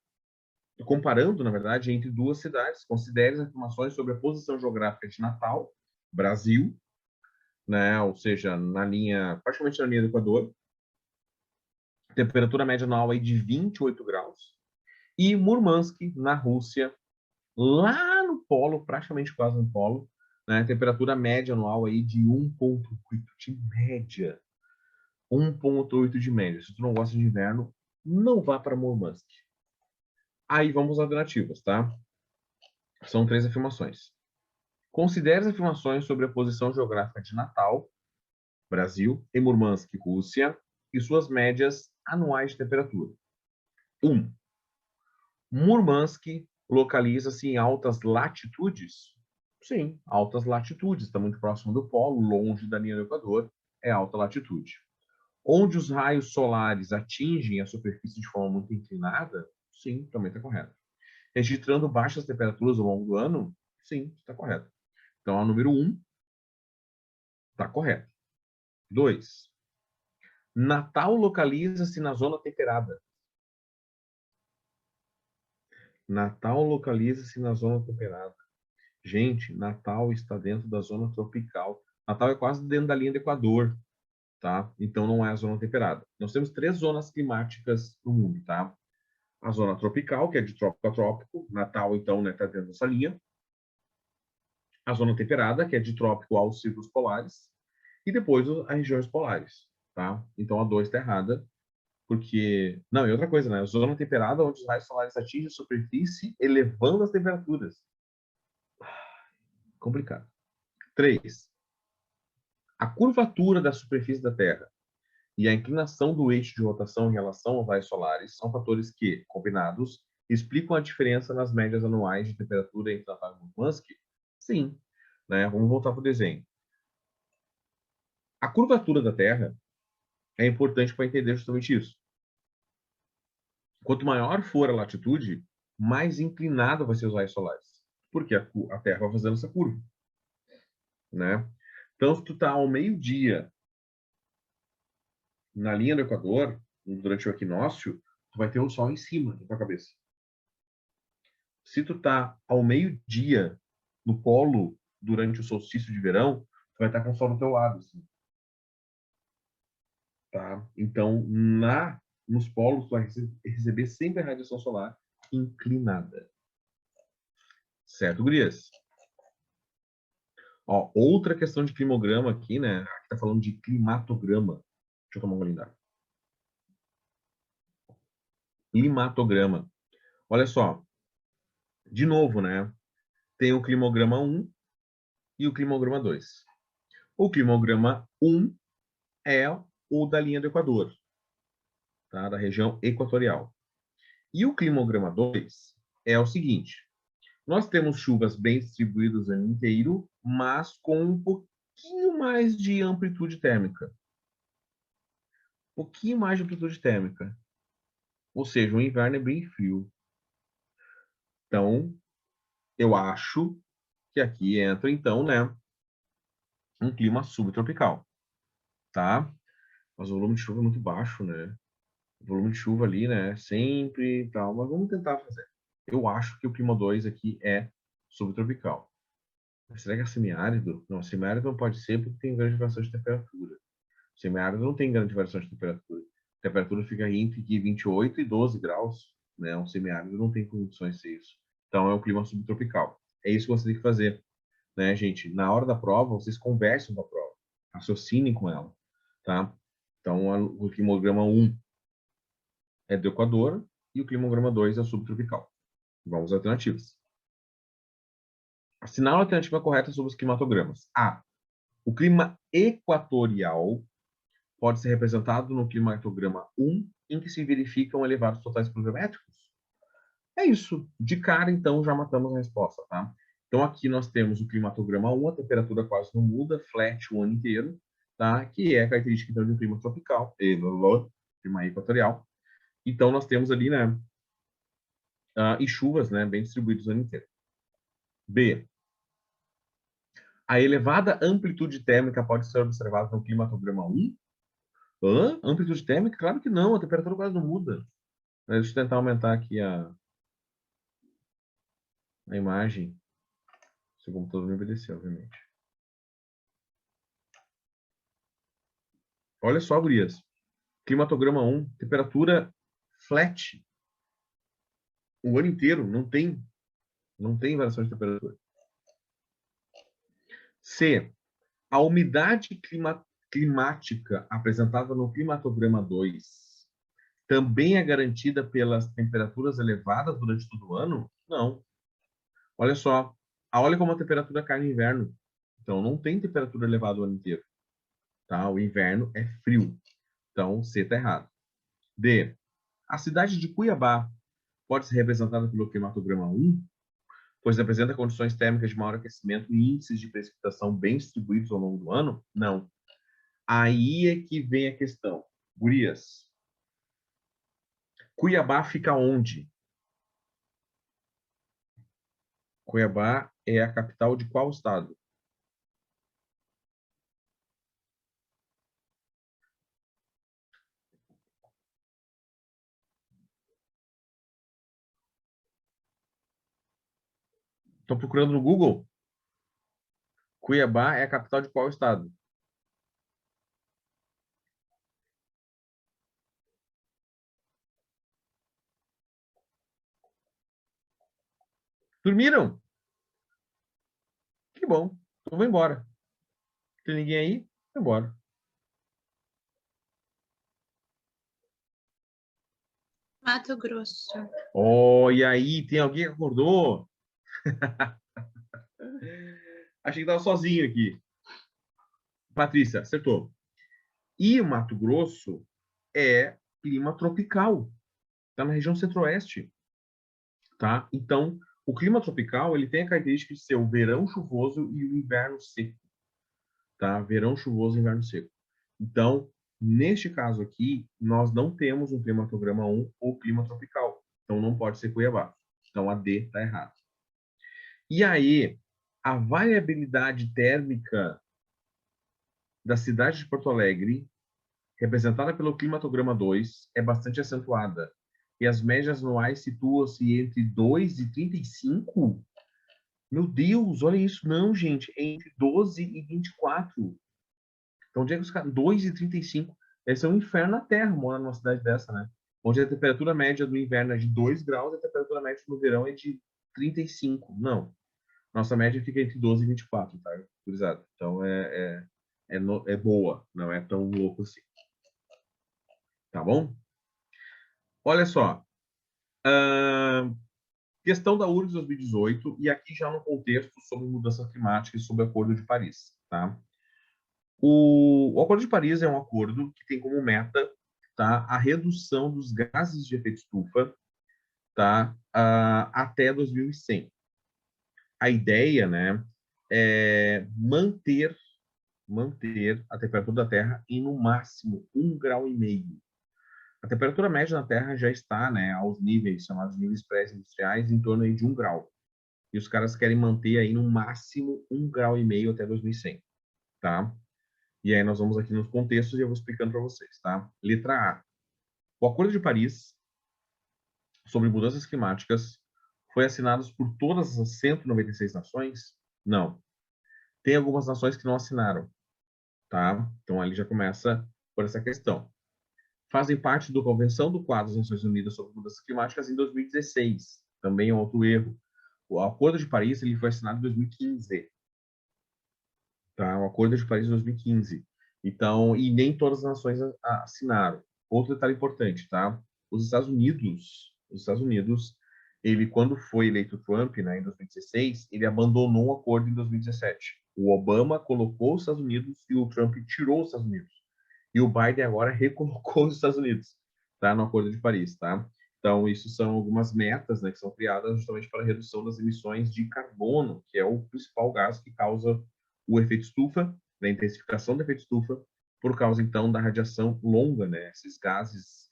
comparando, na verdade, entre 2 cidades, considere as informações sobre a posição geográfica de Natal, Brasil, né? Ou seja, na linha, praticamente na linha do Equador, temperatura média anual aí de 28 graus, e Murmansk, na Rússia, lá no polo, praticamente quase no polo, né? Temperatura média anual aí de 1,8 de média. 1,8 de média. Se tu não gosta de inverno, não vá para Murmansk. Aí vamos às alternativas, tá? São 3 afirmações. Considere as afirmações sobre a posição geográfica de Natal, Brasil, e Murmansk, Rússia, e suas médias anuais de temperatura. 1. Murmansk localiza-se em altas latitudes? Sim, altas latitudes. Está muito próximo do polo, longe da linha do Equador, é alta latitude. Onde os raios solares atingem a superfície de forma muito inclinada? Sim, também está correto. Registrando baixas temperaturas ao longo do ano? Sim, está correto. Então, a número 1 está correto. 2. Natal localiza-se na zona temperada. Natal localiza-se na zona temperada. Gente, Natal está dentro da zona tropical. Natal é quase dentro da linha do Equador, tá? Então não é a zona temperada. Nós temos 3 zonas climáticas no mundo, tá? A zona tropical, que é de trópico a trópico. Natal, então, né, está dentro dessa linha. A zona temperada, que é de trópico aos círculos polares. E depois as regiões polares, tá? Então a 2 está errada, porque... Não, e outra coisa, né? A zona temperada, onde os raios solares atingem a superfície, elevando as temperaturas. Complicado. 3. A curvatura da superfície da Terra e a inclinação do eixo de rotação em relação aos raios solares são fatores que, combinados, explicam a diferença nas médias anuais de temperatura entre Natal e Murmansk? Sim. Né? Vamos voltar para o desenho. A curvatura da Terra é importante para entender justamente isso. Quanto maior for a latitude, mais inclinado vai ser os raios solares, porque a Terra vai fazendo essa curva, né? Então, se tu está ao meio-dia na linha do Equador, durante o equinócio, tu vai ter o sol em cima da tua cabeça. Se tu tá ao meio-dia no polo durante o solstício de verão, tu vai estar com o sol do teu lado, assim. Tá? Então, nos polos, tu vai receber sempre a radiação solar inclinada. Certo, gurias? Ó, outra questão de climograma aqui, né? Aqui tá falando de climatograma. Deixa eu tomar uma olhada. Climatograma. Olha só. De novo, né? Tem o climograma 1 e o climograma 2. O climograma 1 é o da linha do Equador, tá? Da região equatorial. E o climograma 2 é o seguinte: nós temos chuvas bem distribuídas no ano inteiro, mas com um pouquinho mais de amplitude térmica. Um pouquinho mais de amplitude térmica. Ou seja, o inverno é bem frio. Então, eu acho que aqui entra, então, né, um clima subtropical, tá? Mas o volume de chuva é muito baixo, né? O volume de chuva ali, né, sempre e tal, mas vamos tentar fazer. Eu acho que o clima 2 aqui é subtropical. Mas será que é semiárido? Não, semiárido não pode ser porque tem grande variação de temperatura. Semiárido não tem grande variação de temperatura. A temperatura fica entre 28 e 12 graus, né? Um semiárido não tem condições de ser isso. Então, é um clima subtropical. É isso que você tem que fazer, né, gente? Na hora da prova, vocês conversam com a prova, raciocinem com ela, tá? Então, o climograma 1 é do Equador e o climograma 2 é subtropical. Vamos às alternativas. Assinala a alternativa correta sobre os climatogramas. A. O clima equatorial pode ser representado no climatograma 1, em que se verificam elevados totais pluviométricos. É isso. De cara, então, já matamos a resposta, tá? Então, aqui nós temos o climatograma 1, a temperatura quase não muda, flat o ano inteiro, tá? Que é a característica, então, de um clima tropical, clima equatorial. Então, nós temos ali, né, e chuvas, né, bem distribuídas o ano inteiro. B. A elevada amplitude térmica pode ser observada no climatograma 1? Amplitude térmica? Claro que não, a temperatura quase não muda. Deixa eu tentar aumentar aqui a imagem. Se o computador me obedecer, obviamente. Olha só, gurias. Climatograma 1, temperatura flat. O ano inteiro, não tem variação de temperatura. C. A umidade climática apresentada no climatograma 2 também é garantida pelas temperaturas elevadas durante todo o ano? Não. Olha só. Olha como a temperatura cai no inverno. Então, não tem temperatura elevada o ano inteiro. Tá? O inverno é frio. Então, C está errado. D. A cidade de Cuiabá pode ser representada pelo climatograma 1, pois apresenta condições térmicas de maior aquecimento e índices de precipitação bem distribuídos ao longo do ano? Não. Aí é que vem a questão. Gurias, Cuiabá fica onde? Cuiabá é a capital de qual estado? Estão procurando no Google? Cuiabá é a capital de qual estado? Dormiram? Que bom. Então vou embora. Tem ninguém aí? Vou embora. Mato Grosso. Oh, e aí? Tem alguém que acordou? Achei que estava sozinho aqui. Patrícia, acertou. E o Mato Grosso é clima tropical. Está na região centro-oeste. Tá? Então, o clima tropical ele tem a característica de ser o verão chuvoso e o inverno seco. Tá? Verão chuvoso e inverno seco. Então, neste caso aqui, nós não temos um climatograma 1 ou clima tropical. Então, não pode ser Cuiabá. Então, a D está errada. E aí, a variabilidade térmica da cidade de Porto Alegre, representada pelo climatograma 2, é bastante acentuada. E as médias anuais situam-se entre 2 e 35. Meu Deus, olha isso. Não, gente, é entre 12 e 24. Então, onde é que os caras... 2 e 35. Esse é um inferno na Terra, morar numa cidade dessa, né? Onde a temperatura média do inverno é de 2 graus e a temperatura média no verão é de 35. Não. Nossa média fica entre 12 e 24, tá? Então, é boa. Não é tão louco assim. Tá bom? Olha só. Questão da URGS 2018, e aqui já no contexto sobre mudança climática e sobre o Acordo de Paris. Tá? O Acordo de Paris é um acordo que tem como meta, tá, a redução dos gases de efeito estufa, tá, até 2100. A ideia, né, é manter a temperatura da Terra em no máximo 1,5 grau. A temperatura média na Terra já está, né, aos níveis chamados níveis pré-industriais em torno aí de 1 grau. E os caras querem manter aí no máximo 1,5 grau até 2100, tá? E aí nós vamos aqui nos contextos e eu vou explicando para vocês, tá? Letra A. O Acordo de Paris sobre mudanças climáticas foi assinado por todas as 196 nações? Não. Tem algumas nações que não assinaram. tá? Então, ali já começa por essa questão. Fazem parte da Convenção do Quadro das Nações Unidas sobre Mudanças Climáticas em 2016. Também é outro erro. O Acordo de Paris ele foi assinado em 2015. Tá? O Acordo de Paris de 2015. Então, e nem todas as nações assinaram. Outro detalhe importante, tá? Os Estados Unidos, ele quando foi eleito Trump, né, em 2016, ele abandonou o acordo em 2017. O Obama colocou os Estados Unidos e o Trump tirou os Estados Unidos. E o Biden agora recolocou os Estados Unidos, tá? No Acordo de Paris, tá? Então, isso são algumas metas, né, que são criadas justamente para a redução das emissões de carbono, que é o principal gás que causa o efeito estufa, da intensificação do efeito estufa, por causa, então, da radiação longa, né? Esses gases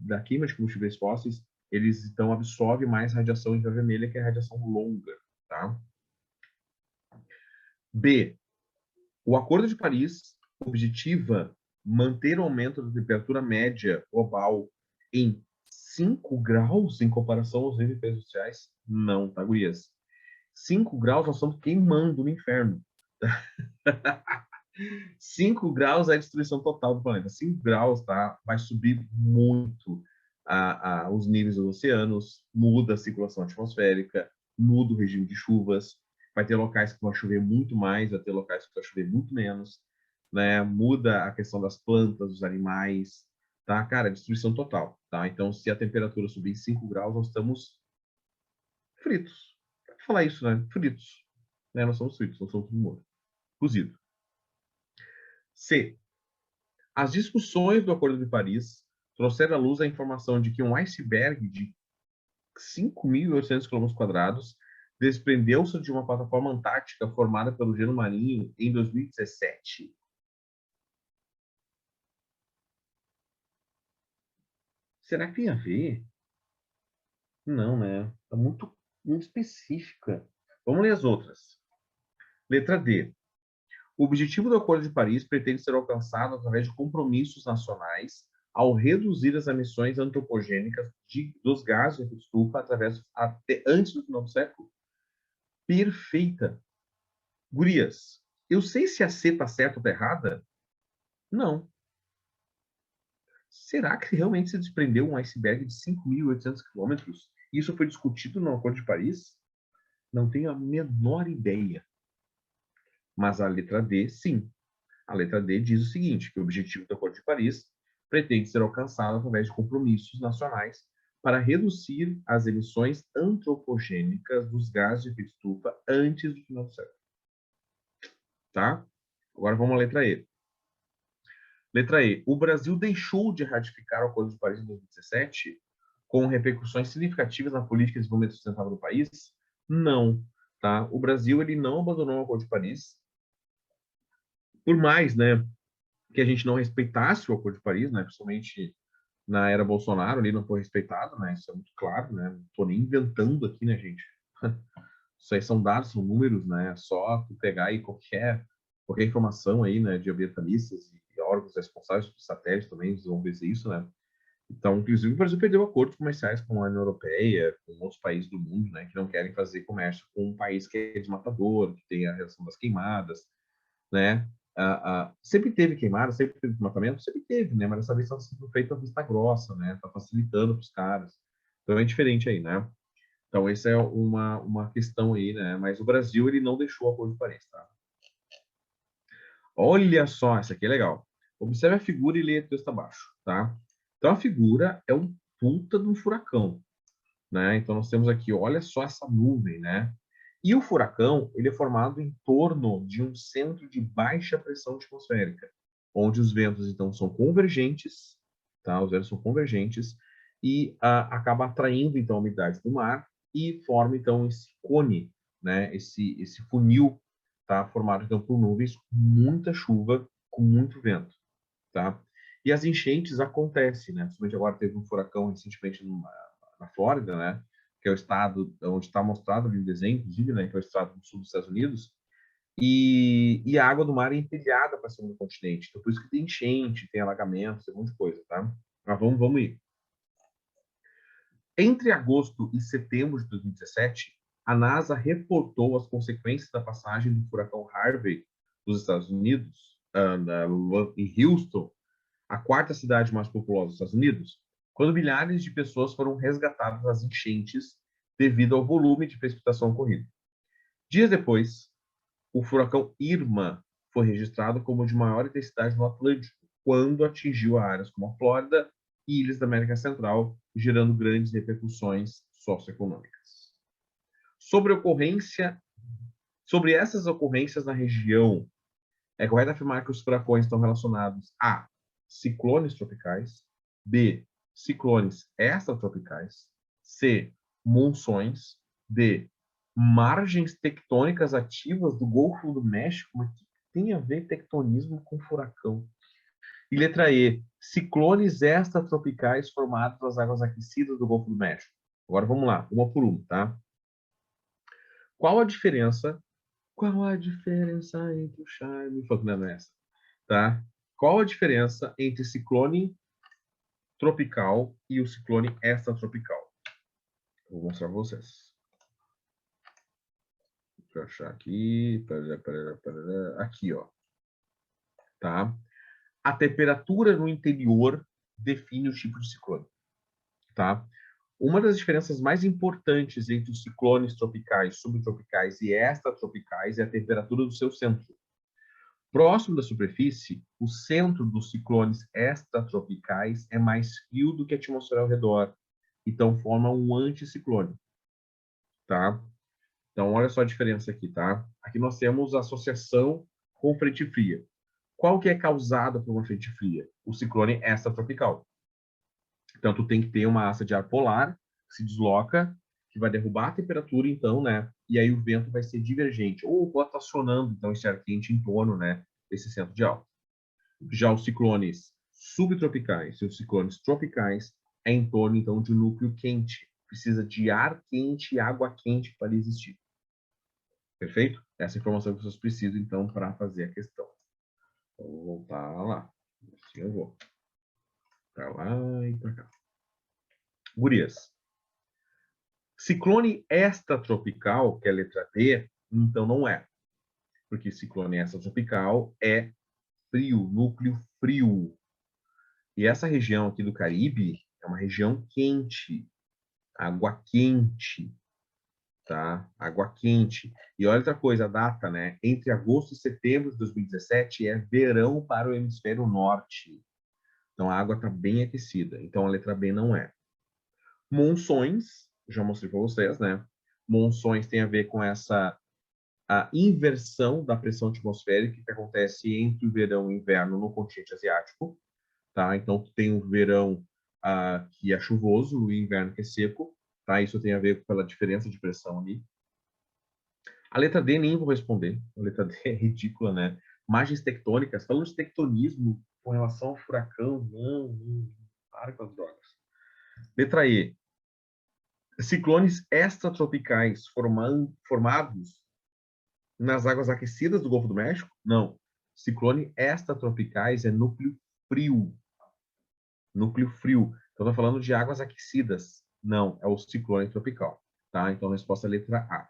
da queima de combustíveis fósseis, eles, então, absorvem mais radiação infravermelha, que é a radiação longa, tá? B. O Acordo de Paris objetiva manter o aumento da temperatura média global em 5 graus em comparação aos níveis pré-industriais? Não, tá, gurias? 5 graus nós estamos queimando no inferno. 5 graus é a destruição total do planeta. 5 graus, tá? Vai subir muito os níveis dos oceanos, muda a circulação atmosférica, muda o regime de chuvas, vai ter locais que vão chover muito mais, vai ter locais que vão chover muito menos, né? Muda a questão das plantas, dos animais, tá? Cara, destruição total, tá? Então, se a temperatura subir 5 graus, nós estamos fritos. Pode falar isso, né? Fritos. Né? Nós somos fritos, nós somos mortos. Cozido. C. As discussões do Acordo de Paris trouxeram à luz a informação de que um iceberg de 5.800 km² desprendeu-se de uma plataforma antártica formada pelo gelo marinho em 2017. Será que tem a ver? Não, né? Está muito específica. Vamos ler as outras. Letra D. O objetivo do Acordo de Paris pretende ser alcançado através de compromissos nacionais ao reduzir as emissões antropogênicas dos gases de efeito estufa até antes do final do século. Perfeita. Gurias, eu sei se a C está certa ou está errada? Não. Será que realmente se desprendeu um iceberg de 5.800 quilômetros? Isso foi discutido no Acordo de Paris? Não tenho a menor ideia. Mas a letra D, sim. A letra D diz o seguinte, que o objetivo do Acordo de Paris pretende ser alcançado através de compromissos nacionais para reduzir as emissões antropogênicas dos gases de efeito estufa antes do final do século. Tá? Agora vamos à letra E. Letra E. O Brasil deixou de ratificar o Acordo de Paris em 2017 com repercussões significativas na política de desenvolvimento sustentável do país? Não. Tá? O Brasil ele não abandonou o Acordo de Paris. Por mais, né, que a gente não respeitasse o Acordo de Paris, né, principalmente na era Bolsonaro, ali não foi respeitado, né, isso é muito claro, né, não estou nem inventando aqui, né, gente. Isso aí são dados, são números, né, só tu pegar aí qualquer informação aí, né, de ambientalistas e órgãos responsáveis por satélites também, eles vão ver isso, né. Então, inclusive, o Brasil perdeu acordos comerciais com a União Europeia, com outros países do mundo, né, que não querem fazer comércio com um país que é desmatador, que tem a relação das queimadas, né? Sempre teve queimada, sempre teve desmatamento, sempre teve, né? Mas dessa vez está sendo feita a vista grossa, né? Está facilitando para os caras. Então é diferente aí, né? Então essa é uma questão aí, né? Mas o Brasil ele não deixou o Acordo de Paris, tá? Olha só, essa aqui é legal. Observe a figura e leia o texto abaixo, tá? Então a figura é um puta de um furacão, né? Então nós temos aqui, olha só essa nuvem, né? E o furacão, ele é formado em torno de um centro de baixa pressão atmosférica, onde os ventos, então, são convergentes, tá? Os ventos são convergentes e acaba atraindo, então, a umidade do mar e forma, então, esse cone, né? Esse funil, tá? Formado, então, por nuvens, com muita chuva, com muito vento, tá? E as enchentes acontecem, né? Principalmente agora teve um furacão recentemente na Flórida, né? Que é o estado onde está mostrado ali no desenho, inclusive, né? Que é o estado do sul dos Estados Unidos. E a água do mar é empilhada para cima do continente. Então, por isso que tem enchente, tem alagamentos, tem um monte de coisa, tá? Mas vamos ir. Entre agosto e setembro de 2017, a NASA reportou as consequências da passagem do furacão Harvey dos Estados Unidos, em Houston, a quarta cidade mais populosa dos Estados Unidos, quando milhares de pessoas foram resgatadas das enchentes devido ao volume de precipitação ocorrido. Dias depois, o furacão Irma foi registrado como de maior intensidade no Atlântico, quando atingiu áreas como a Flórida e ilhas da América Central, gerando grandes repercussões socioeconômicas. Sobre essas ocorrências na região, é correto afirmar que os furacões estão relacionados a ciclones tropicais, B, ciclones extratropicais, C, monções, D, margens tectônicas ativas do Golfo do México. Mas o que tem a ver tectonismo com furacão? E letra E, ciclones extratropicais formados nas águas aquecidas do Golfo do México. Agora vamos lá, uma por uma, tá? Qual a diferença entre o charme... Não é essa, tá? Qual a diferença entre ciclone tropical e o ciclone extratropical? Vou mostrar para vocês. Deixa eu achar aqui. Aqui, ó. Tá? A temperatura no interior define o tipo de ciclone. Tá? Uma das diferenças mais importantes entre os ciclones tropicais, subtropicais e extratropicais é a temperatura do seu centro. Próximo da superfície, o centro dos ciclones extratropicais é mais frio do que a atmosfera ao redor, então forma um anticiclone, tá? Então, olha só a diferença aqui, tá? Aqui nós temos a associação com frente fria. Qual que é causada por uma frente fria? O ciclone extratropical. Então, tu tem que ter uma massa de ar polar que se desloca, que vai derrubar a temperatura, então, né? E aí o vento vai ser divergente, ou rotacionando, então, esse ar quente em torno, né, desse centro de alta. Já os ciclones subtropicais e os ciclones tropicais é em torno, então, de um núcleo quente. Precisa de ar quente e água quente para existir. Perfeito? Essa informação que vocês precisam, então, para fazer a questão. Então, vou voltar lá. Assim eu vou. Para lá e para cá. Gurias. Ciclone extratropical, que é a letra D, então não é. Porque ciclone extratropical é frio, núcleo frio. E essa região aqui do Caribe é uma região quente, água quente, tá? Água quente. E olha outra coisa, a data, né? Entre agosto e setembro de 2017 é verão para o hemisfério norte. Então a água está bem aquecida. Então a letra B não é. Monções, já mostrei para vocês, né? Monções tem a ver com a inversão da pressão atmosférica que acontece entre o verão e o inverno no continente asiático, tá? Então tem o verão que é chuvoso, o inverno que é seco, tá? Isso tem a ver pela diferença de pressão ali. A letra D nem vou responder. A letra D é ridícula, né? Margens tectônicas, falando de tectonismo com relação ao furacão, não, para com as drogas. Letra E. Ciclones extratropicais formados nas águas aquecidas do Golfo do México? Não. Ciclone extratropicais é núcleo frio. Núcleo frio. Então, estou falando de águas aquecidas. Não, é o ciclone tropical. Tá? Então, a resposta é a letra A.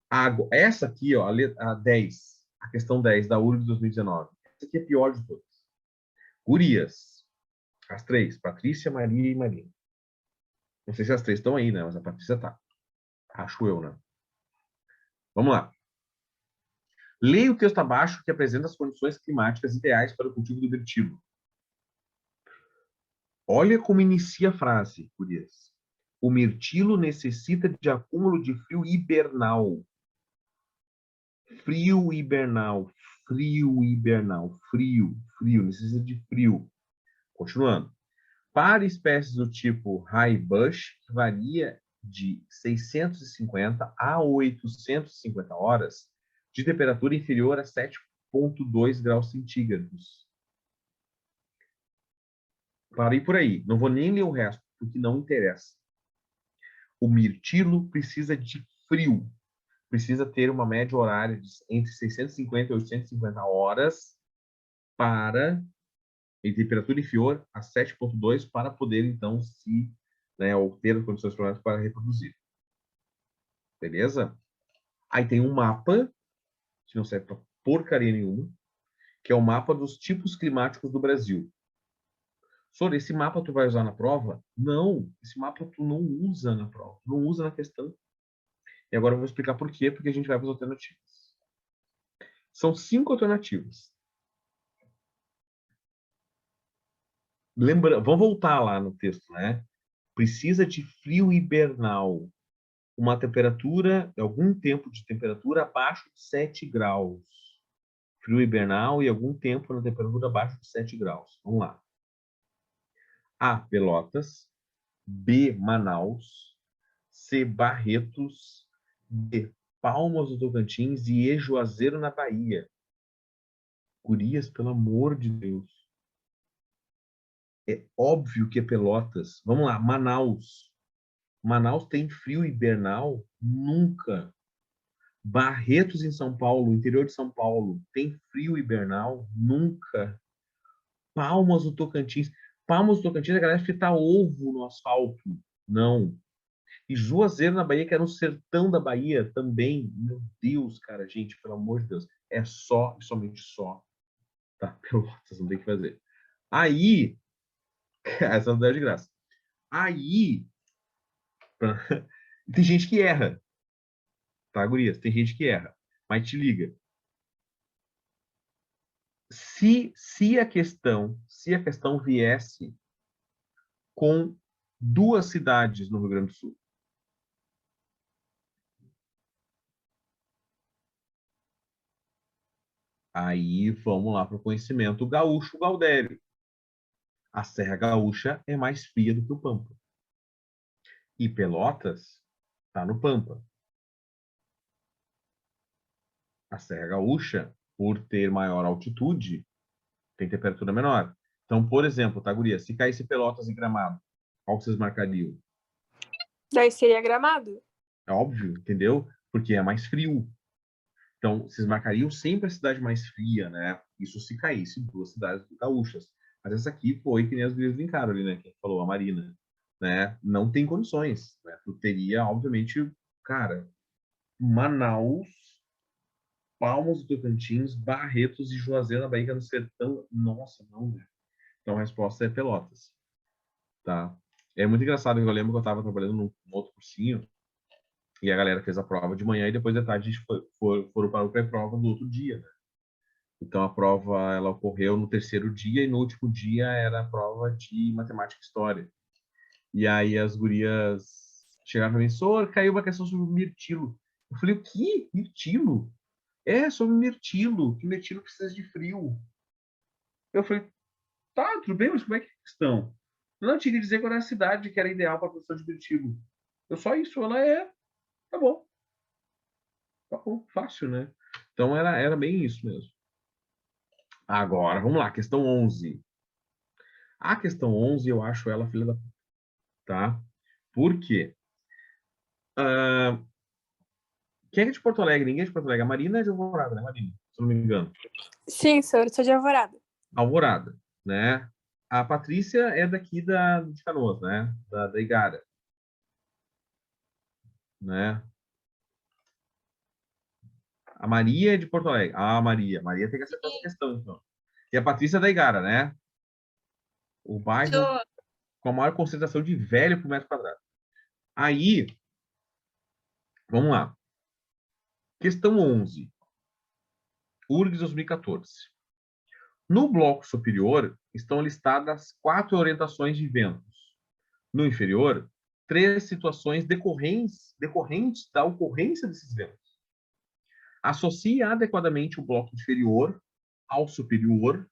Água. Essa aqui, ó, a 10. A questão 10 da URB de 2019. Essa aqui é a pior de todas. Gurias. As três. Patrícia, Maria e Marina. Não sei se as três estão aí, né? Mas a Patrícia tá. Acho eu, né? Vamos lá. Leia o texto abaixo que apresenta as condições climáticas ideais para o cultivo do mirtilo. Olha como inicia a frase, gurias. O mirtilo necessita de acúmulo de frio hibernal. Frio hibernal. Frio hibernal. Frio. Frio. Necessita de frio. Continuando. Para espécies do tipo high bush, que varia de 650 a 850 horas, de temperatura inferior a 7,2 graus centígrados. Parei por aí. Não vou nem ler o resto, porque não interessa. O mirtilo precisa de frio. Precisa ter uma média horária de entre 650 e 850 horas em temperatura inferior a 7,2 para poder, então, ou ter as condições para reproduzir. Beleza? Aí tem um mapa que não serve para porcaria nenhuma, que é o mapa dos tipos climáticos do Brasil. Sor, esse mapa tu vai usar na prova? Não, esse mapa tu não usa na prova, não usa na questão. E agora eu vou explicar por quê, porque a gente vai para as alternativas. São 5 alternativas. Lembra, vamos voltar lá no texto, né? Precisa de frio hibernal. Uma temperatura, algum tempo de temperatura abaixo de 7 graus. Frio hibernal e algum tempo na temperatura abaixo de 7 graus. Vamos lá. A, Pelotas. B, Manaus. C, Barretos. D, Palmas do Tocantins e E, Juazeiro, na Bahia. Gurias, pelo amor de Deus. É óbvio que é Pelotas. Vamos lá, Manaus. Manaus tem frio hibernal? Nunca. Barretos, em São Paulo, interior de São Paulo, tem frio hibernal? Nunca. Palmas do Tocantins. Palmas do Tocantins, a galera fritar ovo no asfalto. Não. E Juazeiro, na Bahia, que era um sertão da Bahia também. Meu Deus, cara, gente, pelo amor de Deus. É só e somente só. Tá, Pelotas, não tem o que fazer. Aí, essa não é de graça. Aí, tem gente que erra. Tá, gurias? Tem gente que erra. Mas te liga. Se a questão viesse com 2 cidades no Rio Grande do Sul, aí vamos lá para o conhecimento gaúcho gaudério. A Serra Gaúcha é mais fria do que o Pampa. E Pelotas está no Pampa. A Serra Gaúcha, por ter maior altitude, tem temperatura menor. Então, por exemplo, tá, guria, se caísse Pelotas e Gramado, qual vocês marcariam? Daí seria Gramado. É óbvio, entendeu? Porque é mais frio. Então, vocês marcariam sempre a cidade mais fria, né? Isso se caísse 2 cidades gaúchas. Mas essa aqui foi que nem as gurias brincaram ali, né? Que falou, a Marina. Né? Não tem condições. Né? Tu teria, obviamente, cara, Manaus, Palmas do Tocantins, Barretos e Juazeiro na Bahia no sertão. Nossa, não, né? Então a resposta é Pelotas. Tá? É muito engraçado, eu lembro que eu estava trabalhando num outro cursinho e a galera fez a prova de manhã e depois da tarde a gente foram para o pré-prova do outro dia, né? Então a prova ela ocorreu no terceiro dia e no último dia era a prova de matemática e história. E aí as gurias chegaram para mim, Sor, caiu uma questão sobre o mirtilo. Eu falei, o que? Mirtilo? É, sobre mirtilo, que mirtilo precisa de frio. Eu falei, tá, tudo bem, mas como é que é a questão? Não, tinha que dizer qual era a cidade que era ideal para a produção de mirtilo. Eu só isso, ela é, tá bom, fácil, né? Então era bem isso mesmo. Agora, vamos lá, questão 11. A questão 11, eu acho ela filha da... Tá? Por quê? Quem é de Porto Alegre? Ninguém é de Porto Alegre. A Marina é de Alvorada, né, Marina? Se eu não me engano. Sim, senhor, eu sou de Alvorada. Alvorada, né? A Patrícia é daqui de Canoas, né? Da Igara. Né? A Maria é de Porto Alegre. Ah, Maria. Maria tem que acertar essa questão, então. E a Patrícia é da Igara, né? O bairro com a maior concentração de velho por metro quadrado. Aí, vamos lá. Questão 11. URGS 2014. No bloco superior estão listadas 4 orientações de ventos. No inferior, 3 situações decorrentes da ocorrência desses ventos. Associe adequadamente o bloco inferior ao superior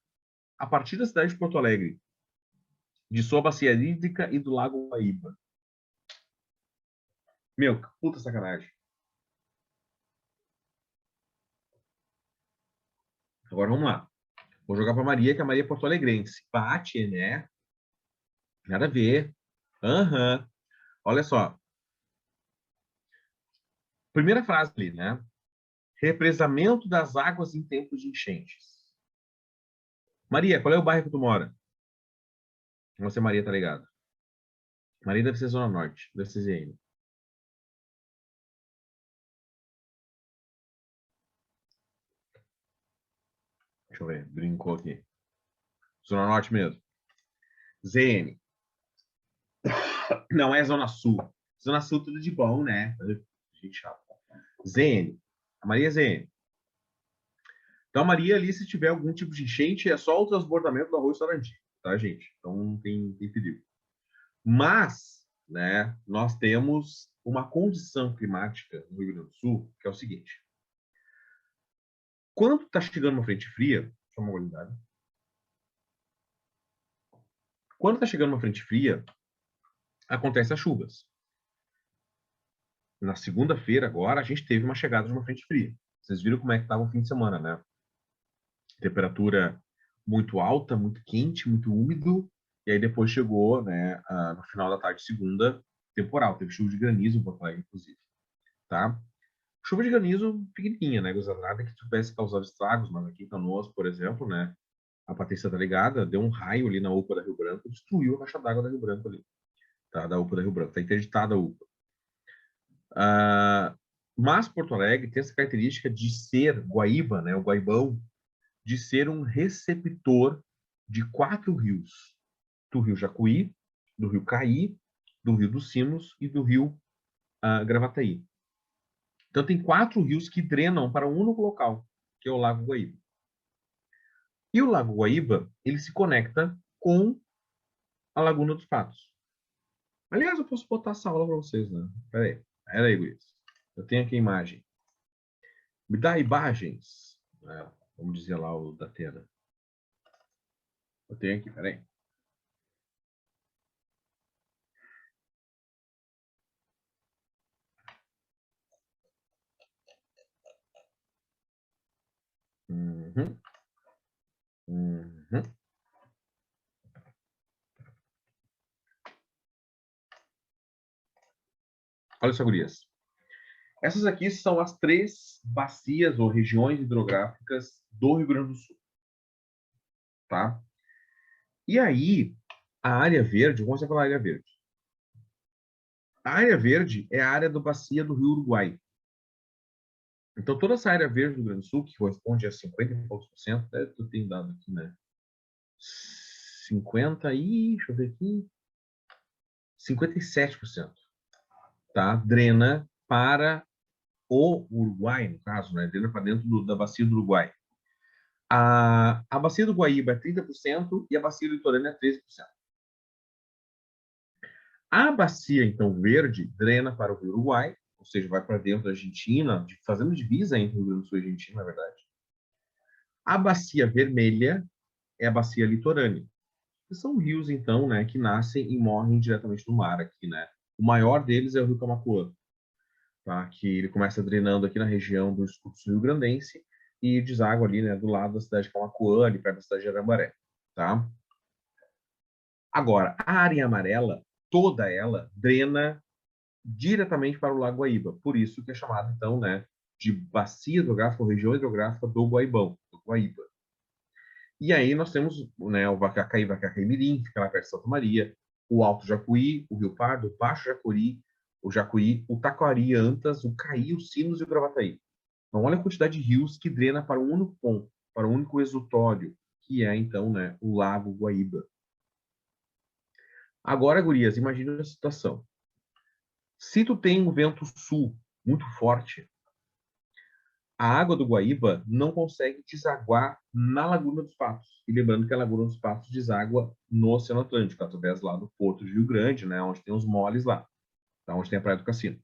a partir da cidade de Porto Alegre, de sua bacia hídrica e do Lago Guaíba. Meu, que puta sacanagem. Agora vamos lá. Vou jogar para Maria, que a Maria é porto-alegrense. Bate, né? Nada a ver. Aham. Uhum. Olha só. Primeira frase ali, né? Represamento das águas em tempos de enchentes. Maria, qual é o bairro que tu mora? Você, Maria, tá ligado? Maria deve ser Zona Norte, deve ser ZN. Deixa eu ver, brincou aqui. Zona Norte mesmo. ZN. Não é Zona Sul. Zona Sul tudo de bom, né? Gente chata. ZN. A Maria é ZN. Então, a Maria ali, se tiver algum tipo de enchente, é só o transbordamento do arroio Sarandi, tá, gente? Então, não tem perigo. Mas, né, nós temos uma condição climática no Rio Grande do Sul, que é o seguinte. Quando está chegando uma frente fria, deixa eu uma olhada. Quando está chegando uma frente fria, acontecem as chuvas. Na segunda-feira, agora, a gente teve uma chegada de uma frente fria. Vocês viram como é que estava o fim de semana, né? Temperatura muito alta, muito quente, muito úmido. E aí depois chegou, né, no final da tarde, segunda, temporal. Teve chuva de granizo em Porto Alegre, inclusive. Tá? Chuva de granizo pequenininha, né? Nada que tivesse causado estragos, mas aqui em Canoas, por exemplo, né? A Patrícia tá ligada, deu um raio ali na UPA da Rio Branco, destruiu a caixa d'água da Rio Branco ali. Tá? Da UPA da Rio Branco. Tá interditada a UPA. Mas Porto Alegre tem essa característica de ser Guaíba, né? O Guaibão, de ser um receptor de 4 rios. Do rio Jacuí, do rio Caí, do rio dos Sinos e do rio Gravataí. Então, tem 4 rios que drenam para um único local, que é o Lago Guaíba. E o Lago Guaíba, ele se conecta com a Laguna dos Patos. Aliás, eu posso botar essa aula para vocês, né? Pera aí, Luiz. Eu tenho aqui a imagem. Me dá imagens. Vamos dizer lá o da Tena. Eu tenho aqui, peraí. Uhum. Uhum. Olha só, gurias. Essas aqui são as 3 bacias ou regiões hidrográficas do Rio Grande do Sul. Tá? E aí, a área verde, vamos falar a área verde. A área verde é a área da bacia do Rio Uruguai. Então, toda essa área verde do Rio Grande do Sul, que corresponde a 50 e poucos por cento, eu tenho dado aqui, né? 50 e, deixa eu ver aqui, 57%, tá? Drena para o Uruguai, no caso, né? Drena para dentro da bacia do Uruguai. A bacia do Guaíba é 30% e a bacia litorânea é 13%. A bacia, então, verde, drena para o Rio Uruguai, ou seja, vai para dentro da Argentina, fazendo divisa entre o Rio Grande do Sul e Argentina, na verdade. A bacia vermelha é a bacia litorânea. Que são rios, então, né, que nascem e morrem diretamente no mar aqui, né? O maior deles é o Rio Camaquã, tá? Que ele começa drenando aqui na região do Escudo Rio-Grandense e deságua ali, né, do lado da cidade de Camaquã, ali perto da cidade de Arambaré, tá? Agora, a área amarela, toda ela, drena diretamente para o Lago Guaíba. Por isso que é chamado, então, né, de bacia hidrográfica ou região hidrográfica do Guaibão, do Guaíba. E aí nós temos, né, o Vacacaí, Vacacaí-Mirim, fica lá perto de Santa Maria, o Alto Jacuí, o Rio Pardo, o Baixo Jacuri, o Jacuí, o Taquari, Antas, o Caí, os Sinos e o Gravataí. Então, olha a quantidade de rios que drena para um único ponto, para um único exutório, que é, então, né, o Lago Guaíba. Agora, gurias, imagina a situação. Se tu tem um vento sul muito forte, a água do Guaíba não consegue desaguar na Laguna dos Patos. E lembrando que a Laguna dos Patos deságua no Oceano Atlântico, através lá do Porto de Rio Grande, né, onde tem os moles lá, tá, onde tem a Praia do Cassino.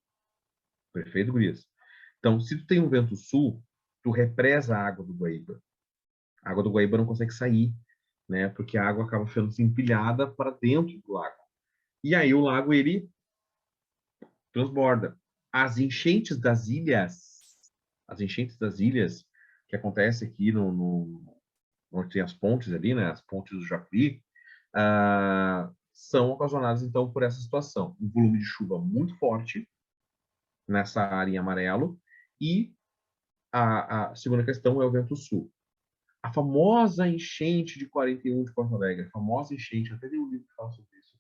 Perfeito, gurias? Então, se tu tem um vento sul, tu represa a água do Guaíba. A água do Guaíba não consegue sair, né, porque a água acaba ficando empilhada para dentro do lago. E aí o lago, ele transborda. As enchentes das ilhas, que acontece aqui onde tem as pontes ali, né, as pontes do Jacuí, são ocasionadas, então, por essa situação. Um volume de chuva muito forte nessa área em amarelo e a segunda questão é o vento sul. A famosa enchente de 41 de Porto Alegre, a famosa enchente, até tem um livro que fala sobre isso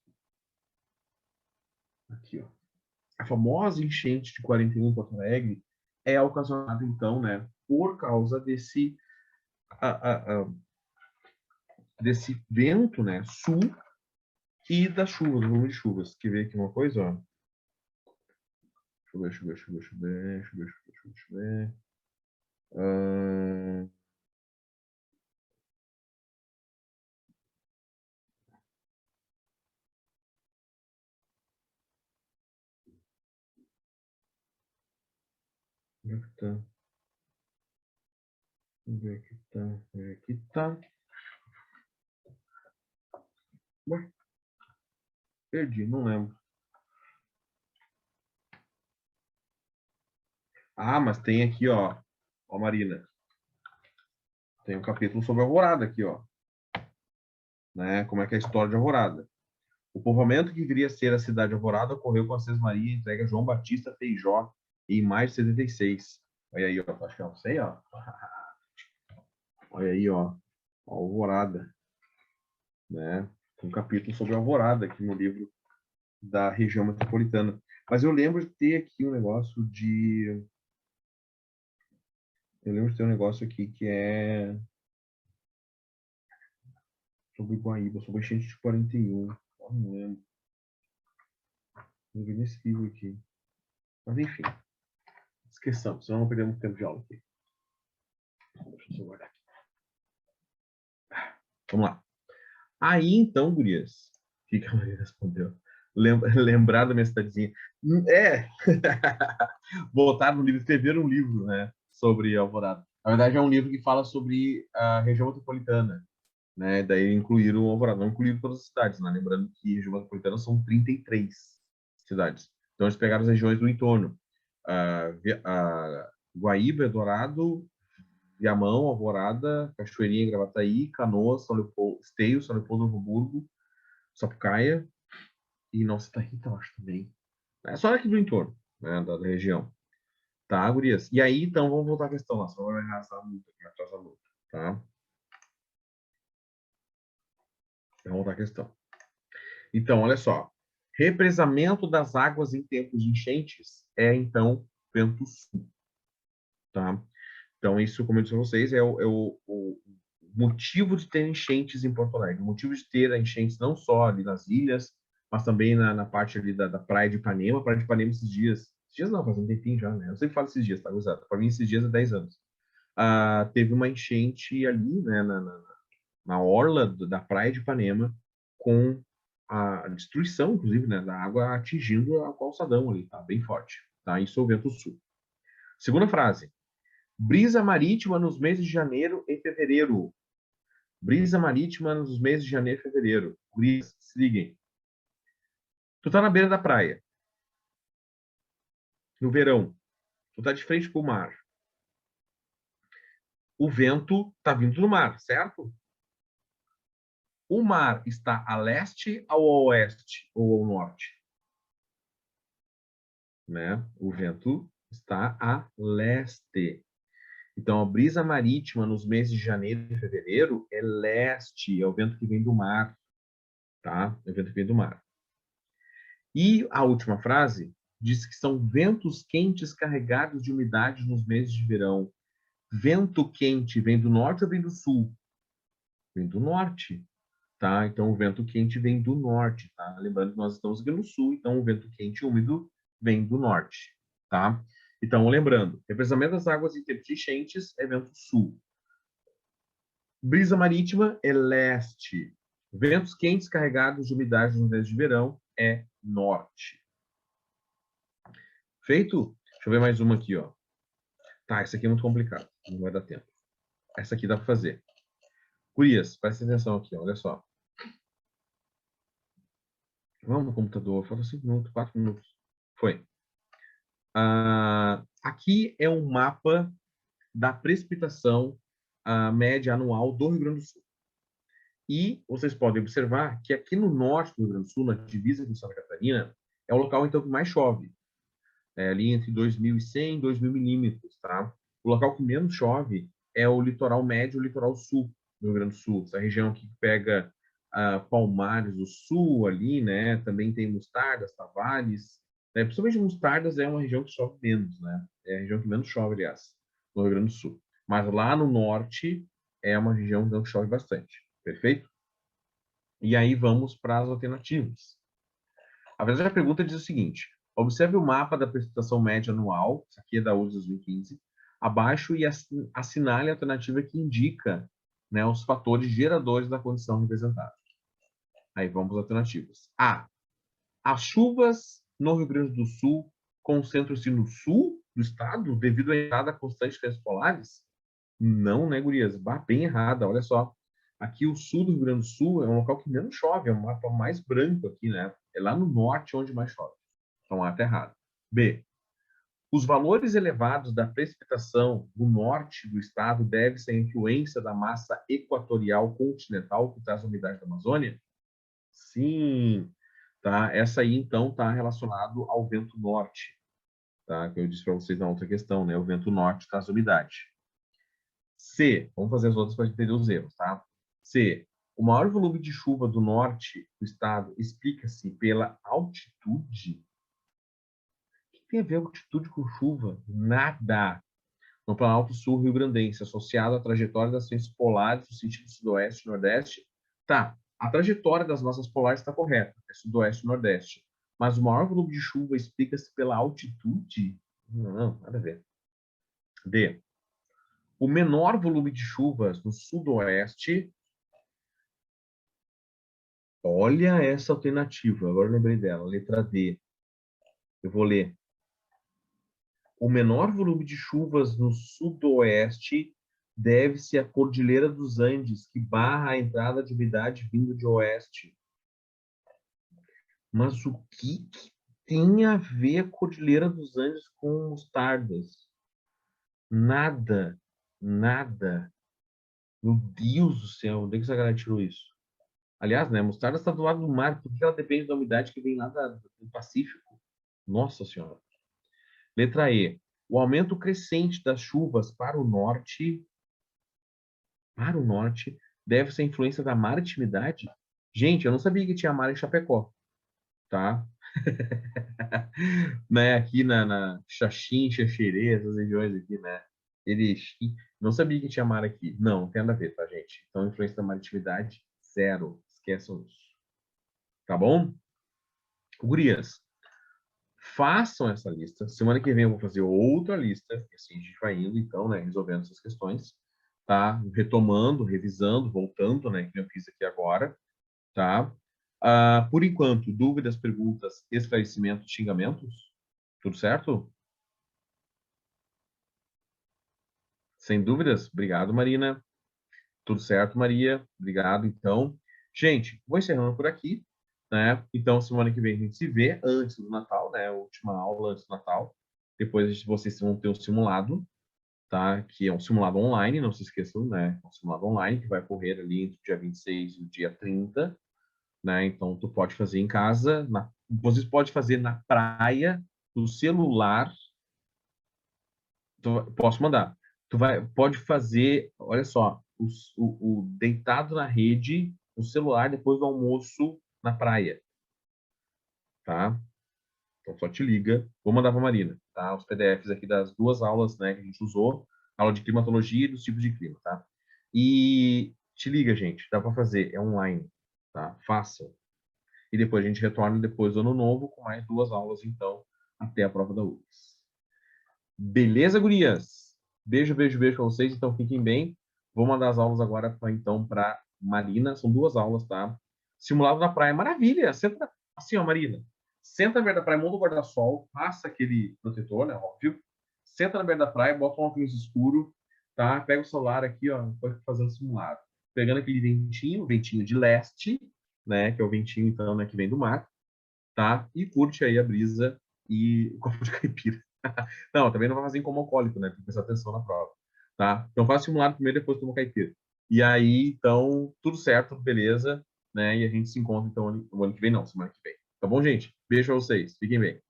aqui, ó. A famosa enchente de 41 em Porto Alegre é ocasionada, então, né, por causa desse vento, né, sul e das chuvas, do volume de chuvas. Quer ver aqui uma coisa, ó? Chover. Onde é que tá? Onde é que tá? Onde é que tá? Ué, perdi, não lembro. Ah, mas tem aqui, ó. Ó, Marina. Tem um capítulo sobre a Alvorada aqui, ó. Né? Como é que é a história de Alvorada. O povoamento que viria a ser a cidade de Alvorada ocorreu com a Sesmaria entregue a João Batista Feijó em maio de 76. Olha aí, ó. Acho que é não sei, ó. Olha aí, ó. Alvorada. Né? Tem um capítulo sobre Alvorada aqui no livro da região metropolitana. Mas eu lembro de ter aqui um negócio de... Eu lembro de ter um negócio aqui que é sobre Guaíba, sobre a enchente de 41. Eu não lembro. Não vi nesse livro aqui. Mas enfim. Esqueçamos, senão não perdemos tempo de aula aqui. Deixa eu guardar aqui. Vamos lá. Aí, então, gurias, o que a Maria respondeu? Lembrar da minha cidadezinha. É! Botaram no livro, escreveram um livro, né, sobre Alvorada. Na verdade, é um livro que fala sobre a região metropolitana, né? Daí incluíram Alvorada. Não incluíram todas as cidades, né? Lembrando que a região metropolitana são 33 cidades. Então, eles pegaram as regiões do entorno. Guaíba, Eldorado, Viamão, Alvorada, Cachoeirinha, Gravataí, Canoas, São Leopoldo, Esteio, São Leopoldo, Novo Hamburgo, Sapucaia e Nossa Itarita, eu acho também. É só aqui do entorno, né, da região. Tá, gurias? E aí, então, vamos voltar à questão lá. Só vai arrasar muito aqui atrás da luta, tá? Vamos voltar à questão. Então, olha só. Represamento das águas em tempos de enchentes é, então, vento sul, tá? Então, isso, como eu disse a vocês, é o motivo de ter enchentes em Porto Alegre. O motivo de ter enchentes não só ali nas ilhas, mas também na parte ali da Praia de Ipanema. Praia de Ipanema esses dias não, faz um tempinho já, né? Eu sempre falo esses dias, tá, Guzada? Para mim, esses dias é 10 anos. Teve uma enchente ali, né, na orla da Praia de Ipanema, com a destruição, inclusive, né, da água atingindo a calçadão ali, tá? Bem forte, tá? Isso é o vento sul. Segunda frase. Brisa marítima nos meses de janeiro e fevereiro. Brisa marítima nos meses de janeiro e fevereiro. Brisa, se liguem. Tu tá na beira da praia. No verão. Tu tá de frente pro mar. O vento tá vindo do mar, certo? O mar está a leste, ao oeste ou ao norte? Né? O vento está a leste. Então, a brisa marítima nos meses de janeiro e fevereiro é leste, é o vento que vem do mar, tá? É o vento que vem do mar. E a última frase diz que são ventos quentes carregados de umidade nos meses de verão. Vento quente vem do norte ou vem do sul? Vem do norte, tá? Então, o vento quente vem do norte, tá? Lembrando que nós estamos aqui no sul, então o vento quente e úmido vem do norte, tá? Então, lembrando, represamento das águas em tempos de enchentes é vento sul. Brisa marítima é leste. Ventos quentes carregados de umidade nos meses de verão é norte. Feito? Deixa eu ver mais uma aqui, ó. Tá, essa aqui é muito complicado. Não vai dar tempo. Essa aqui dá para fazer. Gurias, presta atenção aqui, ó, olha só. Vamos no computador. Falta 5 minutos, 4 minutos. Foi. Aqui é um mapa da precipitação média anual do Rio Grande do Sul. E vocês podem observar que aqui no norte do Rio Grande do Sul, na divisa com Santa Catarina, é o local então que mais chove. É ali entre 2.100 e 2.000 milímetros, tá? O local que menos chove é o litoral médio e o litoral sul do Rio Grande do Sul. Essa região que pega Palmares do Sul ali, né? Também tem Mostardas, Tavares. Né? Principalmente Mostardas é uma região que chove menos, né? É a região que menos chove, aliás, no Rio Grande do Sul. Mas lá no norte, é uma região onde chove bastante. Perfeito? E aí vamos para as alternativas. A verdadeira pergunta diz o seguinte: observe o mapa da precipitação média anual, isso aqui é da USE 2015, abaixo e assinale a alternativa que indica, né, os fatores geradores da condição representada. Aí vamos às alternativas. A. As chuvas no Rio Grande do Sul concentram-se no sul do estado devido à entrada constante de frentes polares? Não, né, gurias? Bem errada, olha só. Aqui o sul do Rio Grande do Sul é um local que menos chove, é um mapa mais branco aqui, né? É lá no norte onde mais chove. Então, A está errado. B. Os valores elevados da precipitação do norte do estado devem-se à influência da massa equatorial continental que traz a umidade da Amazônia? Sim. Tá? Essa aí, então, está relacionado ao vento norte, tá? Que eu disse para vocês na outra questão, né? O vento norte traz umidade. C. Vamos fazer as outras para entender os erros, tá? C. O maior volume de chuva do norte do estado explica-se pela altitude. O que tem a ver altitude com chuva? Nada. No Planalto Sul Rio-Grandense, associado à trajetória das frentes polares no sentido sudoeste e nordeste. Tá, a trajetória das massas polares está correta, é sudoeste e nordeste. Mas o maior volume de chuva explica-se pela altitude? Não, nada a ver. D. O menor volume de chuvas no sudoeste. Olha essa alternativa, agora eu lembrei dela, letra D. Eu vou ler. O menor volume de chuvas no sudoeste deve-se à Cordilheira dos Andes, que barra a entrada de umidade vinda de oeste. Mas o que tem a ver a Cordilheira dos Andes com mostardas? Nada. Nada. Meu Deus do céu, onde é que essa galera tirou isso? Aliás, né, a mostarda está do lado do mar, por que ela depende da umidade que vem lá do Pacífico? Nossa Senhora. Letra E. O aumento crescente das chuvas para o norte deve-se à influência da maritimidade? Gente, eu não sabia que tinha mar em Chapecó, tá? Né, aqui na Xaxim, Xaxerê, essas regiões aqui, né? Erechim, não sabia que tinha mar aqui. Não tem nada a ver, tá, gente? Então, influência da maritimidade, zero. Esqueçam isso. Tá bom? Gurias, façam essa lista. Semana que vem eu vou fazer outra lista, e assim a gente vai indo, então, né, resolvendo essas questões, tá? Retomando, revisando, voltando, né, que eu fiz aqui agora, tá? Por enquanto, dúvidas, perguntas, esclarecimentos, xingamentos? Tudo certo? Sem dúvidas? Obrigado, Marina. Tudo certo, Maria? Obrigado, então. Gente, vou encerrando por aqui, né? Então, semana que vem a gente se vê antes do Natal, né? A última aula antes do Natal. Depois vocês vão ter um simulado, tá? Que é um simulado online, não se esqueçam, né? É um simulado online que vai ocorrer ali entre o dia 26 e o dia 30, né? Então, tu pode fazer em casa, vocês podem fazer na praia, no celular. Posso mandar. Pode fazer, olha só, o deitado na rede, o celular depois do almoço na praia, tá? Então só te liga. Vou mandar para Marina, tá? Os PDFs aqui das duas aulas, né, que a gente usou, aula de climatologia e dos tipos de clima, tá? E te liga, gente, dá para fazer, é online, tá? Façam. E depois a gente retorna depois do ano novo com mais duas aulas, então, até a prova da UFES. Beleza, gurias? Beijo, beijo, beijo para vocês. Então, fiquem bem. Vou mandar as aulas agora, então, para Marina. São duas aulas, tá? Simulado na praia. Maravilha! Senta assim, ó, Marina. Senta na beira da praia, monta o guarda-sol, passa aquele protetor, né? Óbvio. Senta na beira da praia, bota um óculos escuro, tá? Pega o celular aqui, ó, vai fazendo simulado. Pegando aquele ventinho de leste, né? Que é o ventinho, então, né, que vem do mar, tá? E curte aí a brisa e o copo de caipira. Não, também não vai fazer em como alcoólico, né? Tem que prestar atenção na prova, tá? Então faz simulado primeiro, depois toma caipira. E aí, então, tudo certo, beleza, né? E a gente se encontra, então, o ano que vem, não, semana que vem. Tá bom, gente? Beijo pra vocês. Fiquem bem.